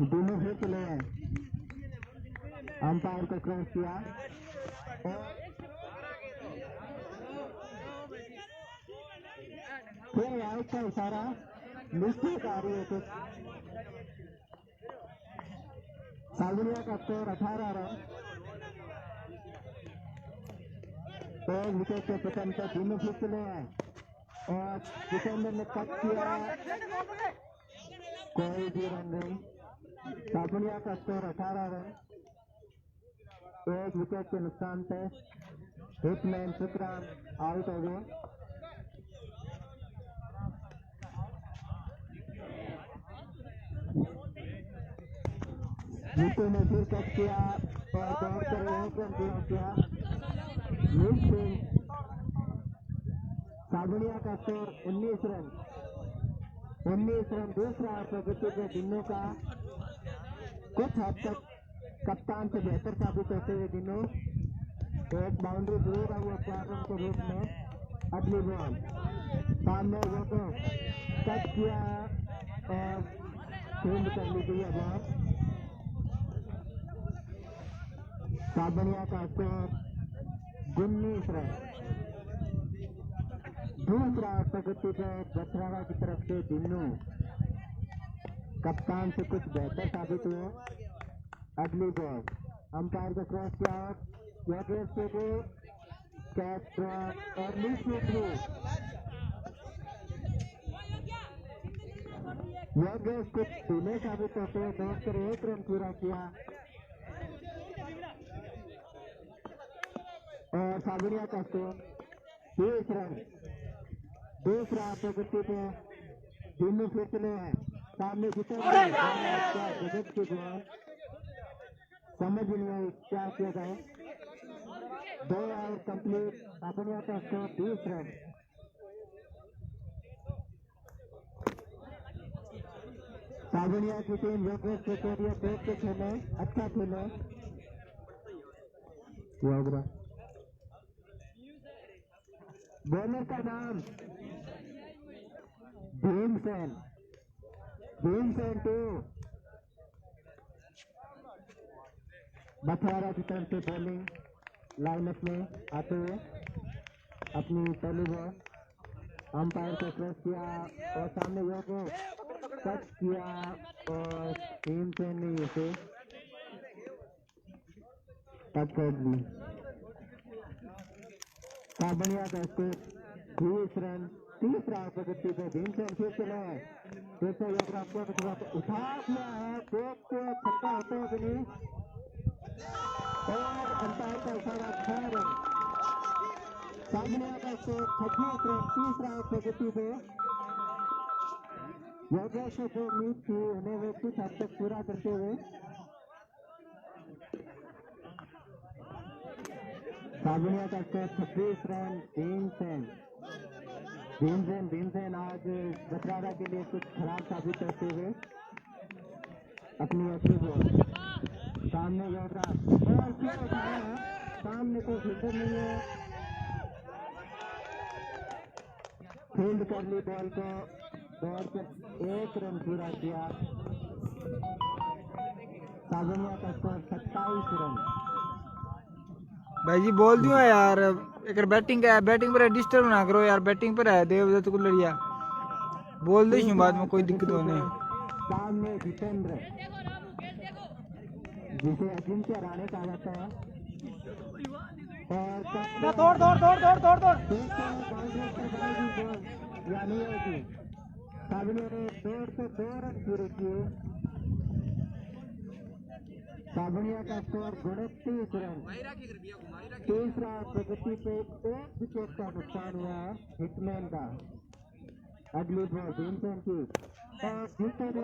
दोनों फिर चले हैं। अंपायर को क्रॉस किया फिर वाइड का इशारा। मिस्टेक आ रही है कुछ। साबनिया का स्कोर 18 रन। एक विकेट के पतन पर दोनों फिर चले हैं और डिफेंडर ने कट किया। कोई भी रन नहीं। साबनिया का स्कोर 18 रन। एक विकेट के नुकसान पे हिटमैन सुखराम आउट हो गए। जीतू ने फिर कट किया और दौड़कर एक रन पूरा किया। साबनिया का स्कोर 19 रन। 19 रन। दूसरा प्रगति पे दिनों का कुछ हद तक कप्तान से बेहतर साबित होते हुए दिनों एक बाउंड्री जरूर आई है 4 रन के रूप में। अगली बॉल सामने वो तो कट किया और फील्ड कर ली गई बॉल। साबनिया का स्कोर 19 रन। दूसरा प्रगति पे बछरावा की तरफ से दिनों कप्तान से कुछ बेहतर साबित हुए। अगली बॉल अंपायर को क्रॉस किया कैच और नीचे थ्रू। योगेश कुछ धीमे साबित होते हुए दौड़कर 1 रन पूरा किया और साबनिया का स्कोर 20 रन। दूसरा प्रगति पे दोनों फिर चले हैं। सामने गजब की बॉल। समझ नहीं आई क्या किया जाए। 2 ओवर कंप्लीट। साबनिया का स्कोर 20 रन। साबनिया की टीम योगेश केसरिया देख के खेले, अच्छा खेले। बॉलर का नाम भीमसेन। भीमसेन 2। बछवाड़ा की तरफ से बॉलिंग लाइनअप में आते हुए अपनी पहली बॉल अंपायर को क्रॉस किया और सामने योगेश कट किया और भीमसेन ने इसे कट कर दी। साबनिया का स्कोर 20 रन। तीसरा प्रगति पे भीमसेन फिर चले हैं। फिर से उठा लिया है। देखते छक्का होते हैं कि नहीं और अंपायर का इशारा 6 रन। साबनिया का स्कोर 26 रन। तीसरा प्रगति पे योगेश से जो उम्मीद थी उन्हें वे कुछ हद तक पूरा करते हुए साबनिया का स्कोर 26 रन। भीमसेन आज बछराड़ा के लिए कुछ खराब साबित होते हुए अपनी अगली बॉल सामने योगराज बॉल क्यों उठाया है। सामने कोई फील्डर नहीं है फील्ड कर ली बॉल को, दौड़ कर 1 रन पूरा किया। साबनिया का स्कोर 27 रन। भाई जी बोल दियो यार, एक बैटिंग है, बैटिंग पर डिस्टर्ब ना करो यार, बैटिंग पर है देवदत्त कुलरिया, बोल दे बाद में कोई दिक्कत होने। सामने जितेंद्र, जिसे अजिंक्य राणे कहा जाता है, और दौड़ दौड़ दौड़ दौड़ दौड़ दौड़ यानी साबनिया ने 2 रन पूरे किए। साबनिया का स्कोर 29 रन। तीसरा प्रगति पे 1 विकेट का नुकसान हुआ हिटमैन का। अगली बॉल भीमसेन की, और जीते के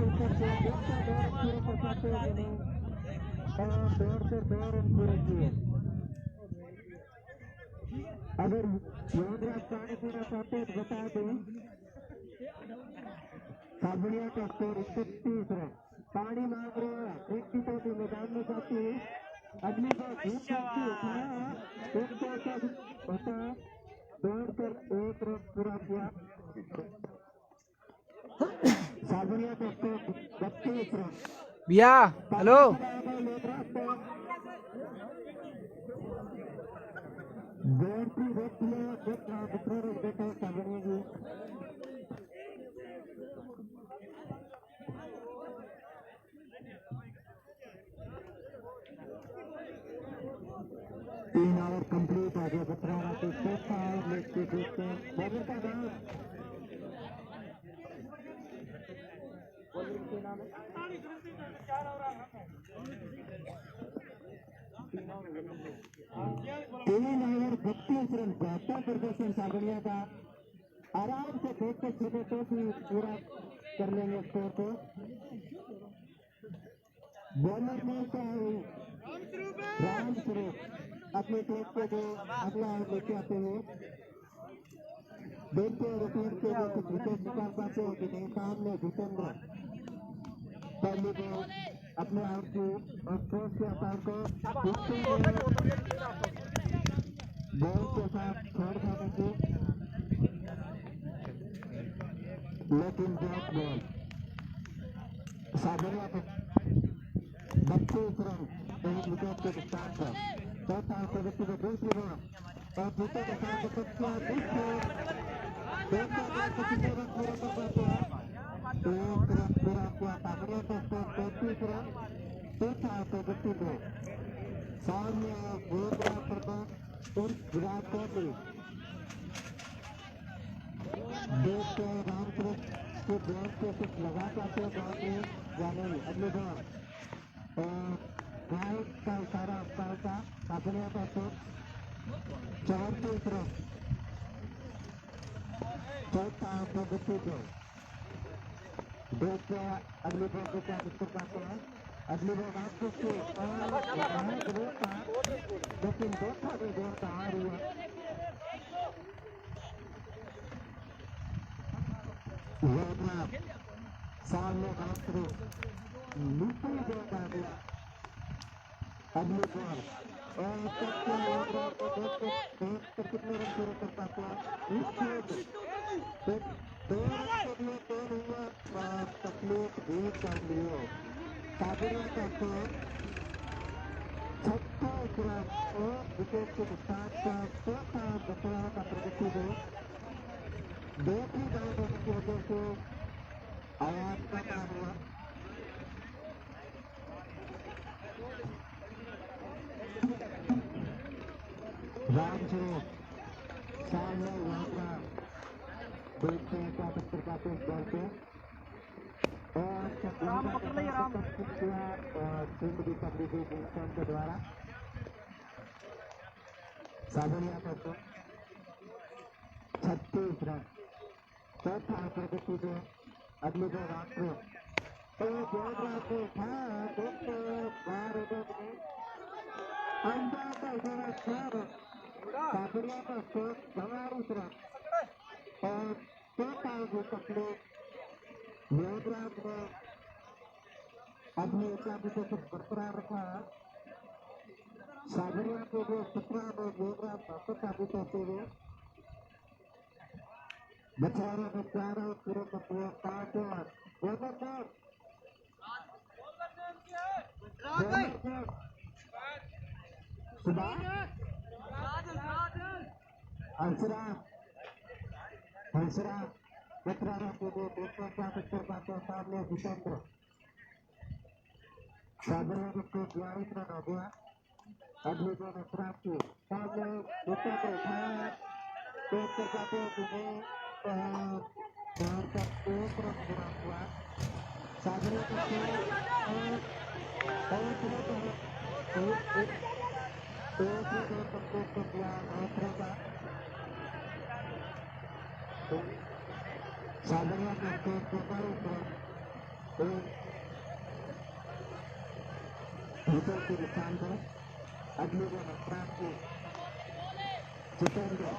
ऊपर से देखते 2 रन पूरे कर पाते हैं कि नहीं, और दौड़ कर 2 रन पूरे किए। अगर योगराज पानी पूरा चाहते तो बता दें, साबनिया का स्कोर 31 रन। पानी मांग रहे हैं, एक टी मैदान में जाती है। अगली बार उठाया, होता है, दौड़ कर 1 रन पूरा किया। साबनिया का स्कोर 32 रन। भैया हेलो, बैटरी रेट में दूसरा रेट बेटा साबनिया की। तीन ओवर कंप्लीट आ गया। 17 रन पे चौथा ओवर लेते देखते हैं बॉलर का नाम, बॉलर के नाम तीन ओवर 32 रन। बेहतर प्रदर्शन साबनिया का। आराम से देखते छोटे टोपी पूरा कर लेंगे स्कोर को। बॉलर में राम स्वरूप अपने टीम को जो अगला ओवर लेके आते हैं, देखते हैं रिपोर्ट के जो कुछ विकेट निकाल पाते हैं कि नहीं। सामने जितेंद्र पहली बॉल अपने आउट की, और कोच के अपार को बॉल के साथ छोड़ जाने की, लेकिन बैक बॉल साबनिया को 32 रन 1 विकेट के नुकसान पर। चौथा प्रगति में दूसरी बॉल, और जीते के साथ रन पूरा कर पाते हैं। 1 रन पूरा किया। साबनिया का स्कोर 33 रन। चौथा प्रगति में सामने विराट कोहली, देखते हैं रामचंद्र के बॉल से कुछ लगा पाते हैं बॉल में या नहीं। अगली बॉल, राइट का इशारा अंपायर का। साबनिया का स्कोर 34 रन। चौथा प्रगति को देखते हैं अगली बॉल को क्या कर पाते हैं। अगली बॉल आपको लेकिन देखा भी जोर का आ रही है। सामने बात नीचे जोर आ गया। अगली बॉल, और कितने रन पूरे कर पाते हैं। तकलीफ भी कर लिए। साबनिया का स्कोर 36 रन 1 विकेट के नुकसान पर। चौथा 17 का प्रगति में दूसरी डाउन होने की वजह से आवाज का काम हुआ। रामस्वरूप सामने यात्रा, देखते हैं क्या कर पाते इस बॉल पे, और सिंध भी पकड़ी गई भीमसेन के द्वारा। साबनिया का स्कोर 36 रन। चौथा प्रगति में अगली बॉल राष्ट्र, तो जोरदार से था देखते बाहर उधर अंदर का इशारा 6 रन। साबनिया का स्कोर 44 रन, और चौथा जो तकलीफ योगराज ने अपनी एकादशी को बरकरार रखा। साबनिया को जो 17 में योगराज वापस साबित होते हुए बचाने में चारों पूरे कपड़े 5 और ओवर हंसरा हंसरा 15 रन के लिए देखने क्या पिक्चर पाते हैं सामने जितेंद्र साधना को 22 रन हो गया अगले दो नफरात के सामने जितेंद्र उठाया देख कर जाते हैं तुम्हें चार का 1 रन पूरा हुआ साधना साधना का होटल के दुकान पर अगले दिन अपराध के जितेंद्र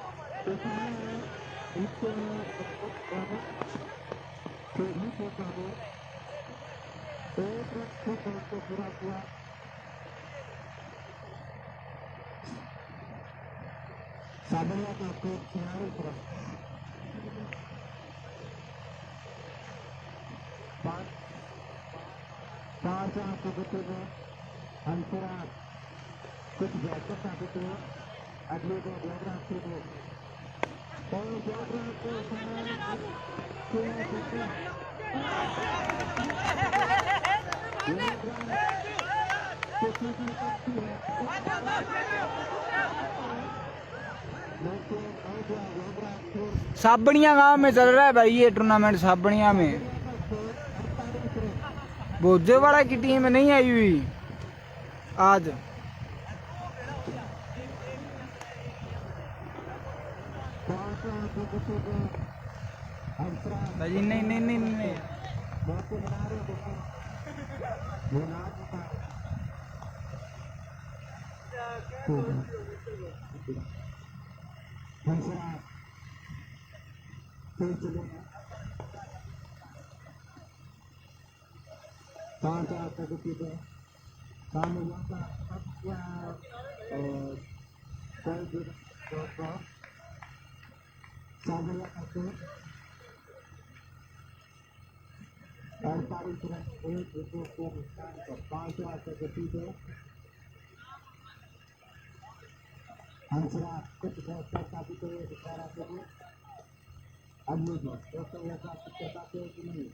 को पूरा किया साधना का कोई खिलाड़ी पर 5 आंख के बच्चे में हंसरा कुछ बैठकर साबित हुआ अगले दो जोगराज के लिए और जोगराज साबनिया गांव में चल रहा है भाई ये टूर्नामेंट साबनिया में भोजेवाड़ा की टीम नहीं आई हुई आज भाई नहीं नहीं नहीं नहीं पांच आठ प्रगति पे सामने यहाँ और कोई भी सामने करते 48 रन 1 विकेट के नुकसान पर 5 आठ प्रगति पे हंसरा कुछ बेहतर साबित हुए विचारा के लिए अगले दोस्तों ऐसा कुछ बताते हैं कि नहीं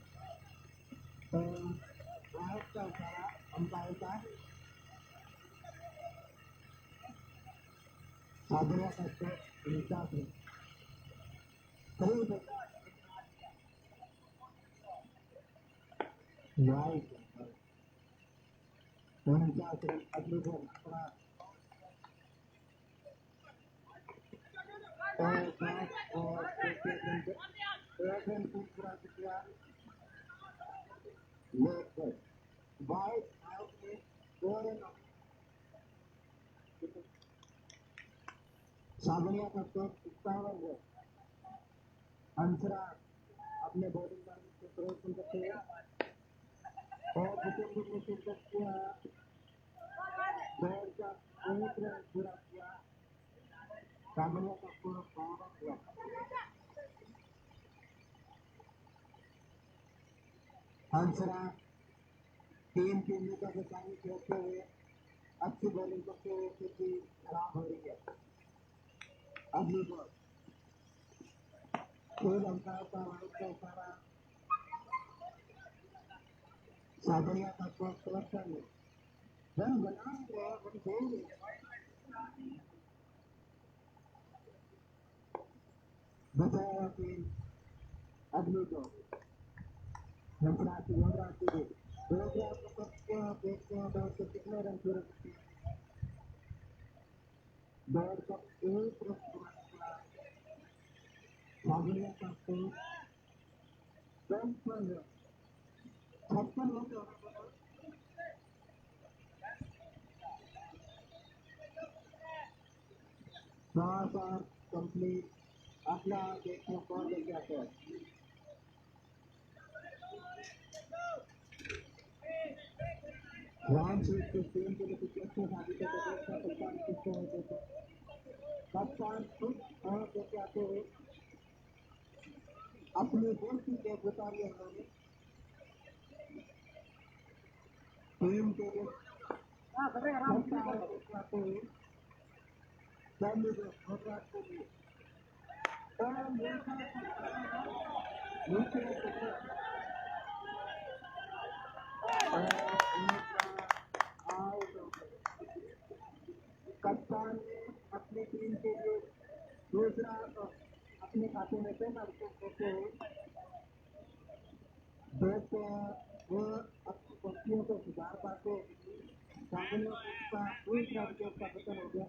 तो राइट का इशारा अंपायर का साधना का स्कोर 49 रन राइट 49 रन अगले बॉल अपना और एक रन पूरा किया लेफ्ट बाइक आउट में 2 रन साबनिया का स्कोर 51 है हंसरा अपने बॉलिंग लाइन से प्रयत्न करते हैं और विकेट को शिरकत किया दौड़ का 1 रन पूरा किया साबनिया का स्कोर 52 हुआ हंसरा टीम की उम्मीदों के सामने खेलते हुए अच्छी बॉलिंग करते हुए स्थिति खराब हो रही है अगली बॉल खेल अंपायर का राइट का इशारा साबनिया का स्कोर 63 है रन बना रहे रन देंगे बचाया टीम अगली बॉल हंसरा की जोगराज देखते हैं दौड़ के कितने रन पूरे करते हैं दौड़ का 1 रन पूरा किया साबनिया का स्कोर 56 है 56 रन पांच और कंप्लीट अपना देखो कौन लेके आते हैं राम सीट के टीम के लिए कुछ अच्छे साबित होते हैं कप्तान किसको होते थे कप्तान खुद और लेके आते हुए अपने गोल की कैच बता रही है उन्होंने टीम के लिए कप्तान ने अपनी टीम के लिए दूसरा अपने खाते में पेनल्टी देते हुए देखते हैं वो अपनी गलतियों को सुधार पाते सामने का दूसरा विकेट का पतन हो गया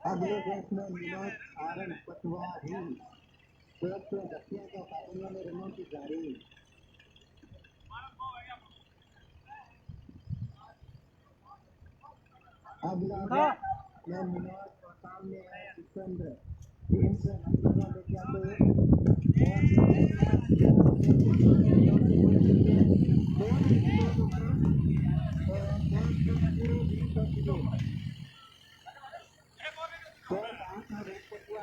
अगले बैट्समैन विनोद आरन पटवारी देखते दक्षिण के साधनों में रनों की जारी अगला बैट्समैन विनोद और सामने है जितेंद्र टीम से नंबर लेके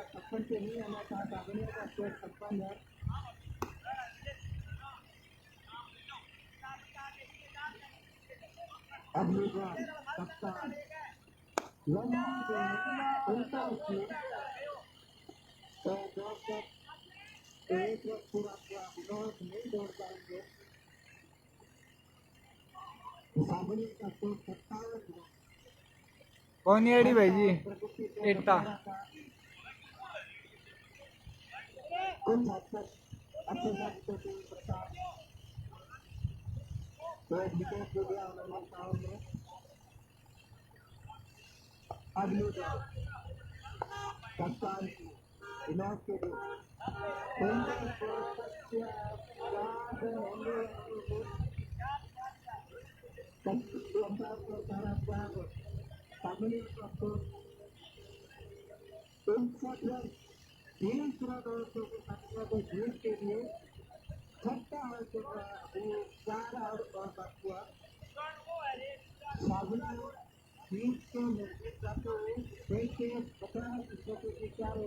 छप्पन से नहीं आना था साधनों का स्कोर 56 है अगली बार कप्तान उल्टा उसने तो एक वक्त पूरा विनोद नहीं दौड़ पाएंगे साधनों का स्कोर 57 है कौन एडी भाई जी एटा कुछ हद तक अच्छे तो टीम प्रताप तो एक विकेट हो गया उन्होंने साउंड में अगली बार कप्तान विनोद के तीसरा दोस्तों के साथियों को जीत के लिए छठा है तो 4 और बात हुआ साधना जीत के निर्देश जाते हुए देखते 50 की 4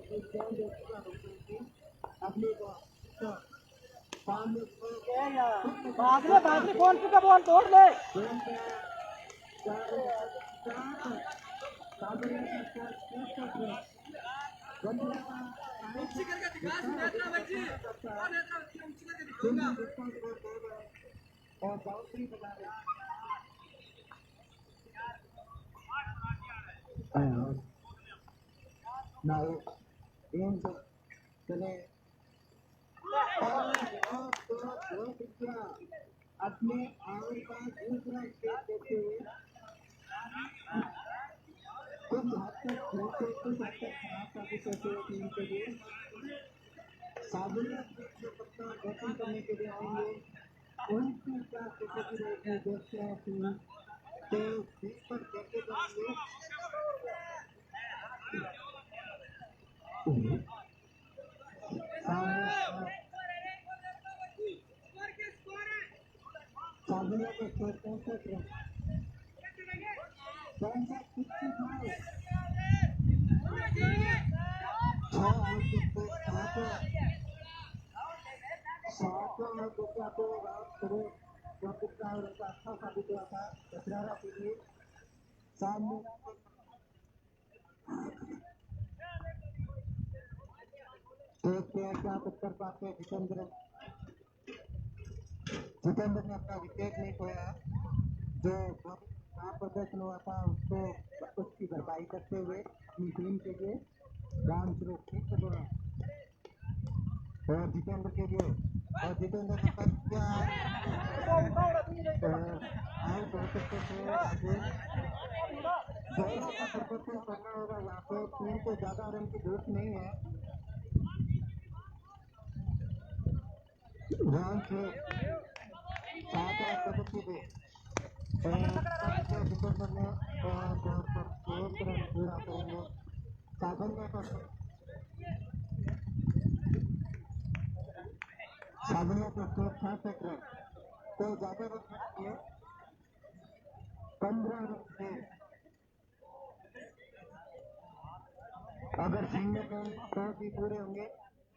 अगली बार सामने कौन सी का बॉल तोड़ ले और बाउंड्री बना रहे चले अपने आवर का दूसरा स्टेप देते हुए कुछ हद तक कुछ हद तक खराब साबित होते हुए टीम के लिए साबुनिया जो कप्तान बैटिंग करने के लिए आएंगे उनकी क्या स्थिति रहेगी देखते हैं टीम तो इस पर देखे जाएंगे साबुनिया को स्कोर 65 रन अच्छा साबित हुआ था दशहरा के लिए सामने देखते हैं क्या उत्तर पाते हैं जितेंद्र ने अपना विकेट नहीं खोया जो खराब प्रदर्शन हुआ था उसको उसकी भरपाई करते हुए अपनी टीम के लिए राम स्वरूप ठीक से बोला और जितेंद्र के लिए और जितेंद्र का पद क्या आउट हो सकते थे आगे का प्रदर्शन करना होगा यहाँ पे टीम को ज्यादा रन की जरूरत नहीं है राम से 7 रन प्रगति दे जितेंद्र ने एक रन पूरा करेंगे साधन सावनिया को स्कोर 66 रन। कोई ज्यादा रन किए 15 रन से अगर सिंगल रन 100 भी पूरे होंगे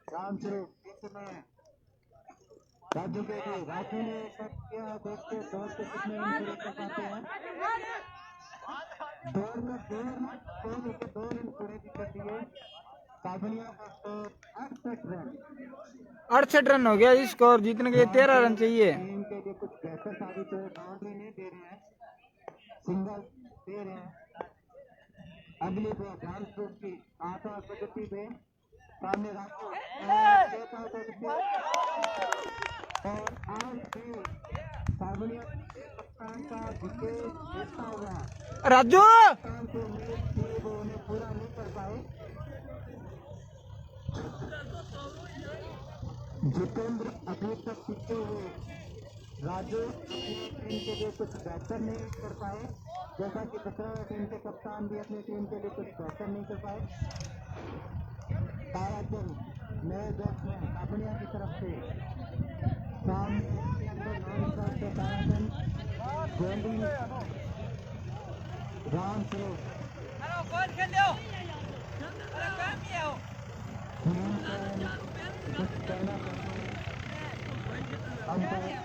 रामस्वरूप इस समय राजू के लिए राजू ने कट किया। देखते दौड़ के कितने रन पूरे कर पाते हैं। दौड़ में 2 रन पूरे भी कर दिए। सावनिया का स्कोर 68 रन। 68 रन हो गया। इस स्कोर जीतने के लिए 13 रन चाहिए। टीम के लिए कुछ बेहतर साबित हो। बाउंड्री नहीं दे रहे हैं, सिंगल दे रहे हैं। अगली बॉल रामस्वरूप की 8 प्रगति पे सामने राजू और आज भी सावनिया कप्तान का विकेट लेता हुआ राजू कप्तान को उम्मीद थी वो उन्हें पूरा नहीं कर पाए। जितेंद्र अभी तक पीछे हुए राजू अपनी टीम के लिए कुछ बेहतर नहीं कर पाए, जैसा कि दूसरा टीम के कप्तान भी अपनी टीम के लिए कुछ बेहतर नहीं कर पाए। ताराचंद नए बैट्समैन सावनिया की तरफ से सामने ताराचंद गोल्डी रामस्वरूप हेलो कौन खेल लो अरे काम किया हो कुछ कहना अंपायर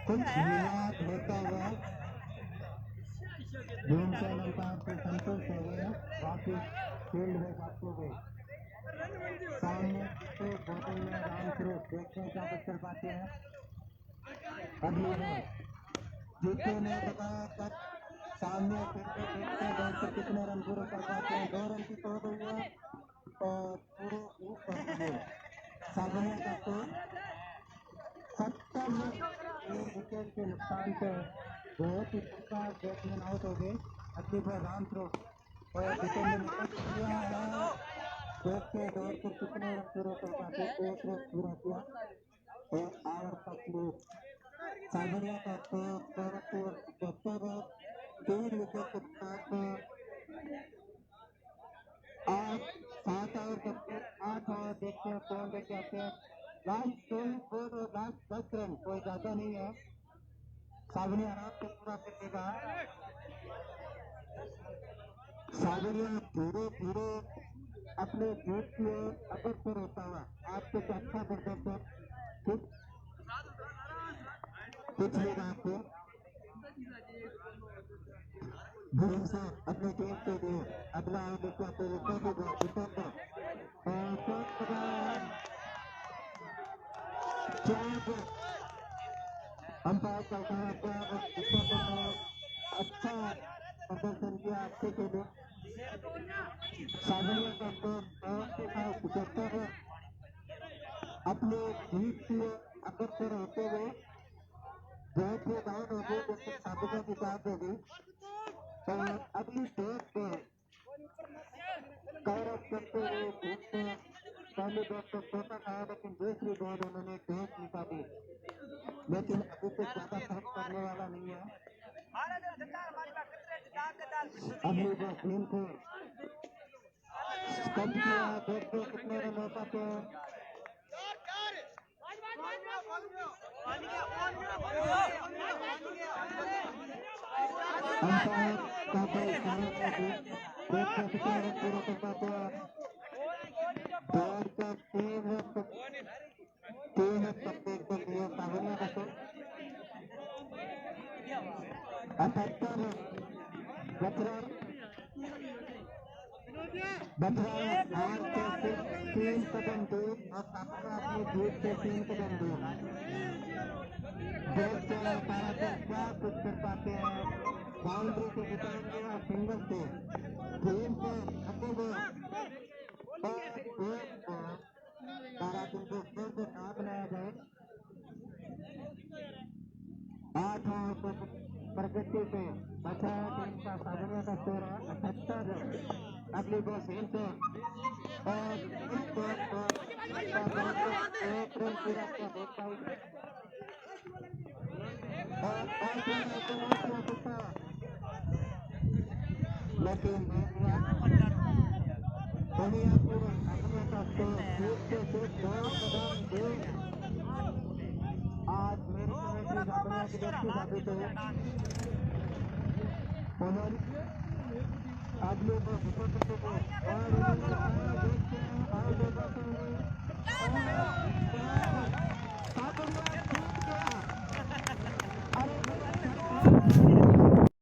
कुछ विवाद होता हुआ भीमसेन अंपायर से संतुष्ट हो गए। वापिस फील्ड में वापस हो गए। सामने से बोतल में रामस्वरूप देखते हैं क्या कुछ कर पाते हैं। अगली बार जीतू ने बताया तक सामने देखते दौड़ से कितने रन पूरे कर पाते हैं। 2 रन की तोड़ हुई है और पूरे ऊपर सावनिया का स्कोर 70 रन। विकेट के नुकसान से बहुत ही पक्का बैट्समैन आउट हो गए। अगली बार रामस्वरूप और जितेंद्र ने किया है। देखते दौड़ कर कितने रन पूरे कर पाते। 1 रन पूरा किया और आवर तक लोग सावनिया का स्कोर 73 रन। 3 विकेट के साथ 8 ओवर देखते हैं कौन लेके आते हैं। लास्ट 24 और लास्ट 10 रन कोई ज्यादा नहीं है। सावनिया आराम से पूरा कर देगा। सावनिया धीरे धीरे अपने जीत की ओर अग्रसर होता हुआ आज कुछ अच्छा प्रदर्शन पिछली रात को भरोसा अपनी टीम के लिए अगला अंपायर का अच्छा प्रदर्शन किया। अच्छे के लिए सावनिया का स्कोर 75 है। अपने जीत की अग्रसर होते हुए बहुत से डाउन हो गए जैसे सावनिया की बात हो गई और अगली डेट पे कवरेज करते हुए घूमते पहली बैट को छोटा खाया लेकिन दूसरी बॉल उन्होंने डॉट निकाली। लेकिन अभी तक ज्यादा फर्क करने वाला नहीं है। अगली बार टीम को स्टंप किया। देखते कितने रन हो पाते हैं। अंपायर का कोई इशारा नहीं। देखते कितने रन पूरे कर पाते हैं। दौड़ कर 3 रन तक देख कर दिए सावनिया का स्कोर 78 रन। बचरा हार से सिर्फ 3 कदम दूर और सावनिया अपनी जीत से 3 कदम दूर। देखते हैं ताराचंद क्या कुछ कर पाते हैं। बाउंड्री से निकलेंगे और सिंगल से टीम को ताराचंद को फिर से ना बनाया जाए। 8 ओवर प्रगति पे बचा टीम का सावनिया का स्कोर है 78 रन। अगली बॉल फिर से और इस बॉल को 1 रन पूरा किया। देख पाएंगे लेकिन आज मेरे साबित है आज लोग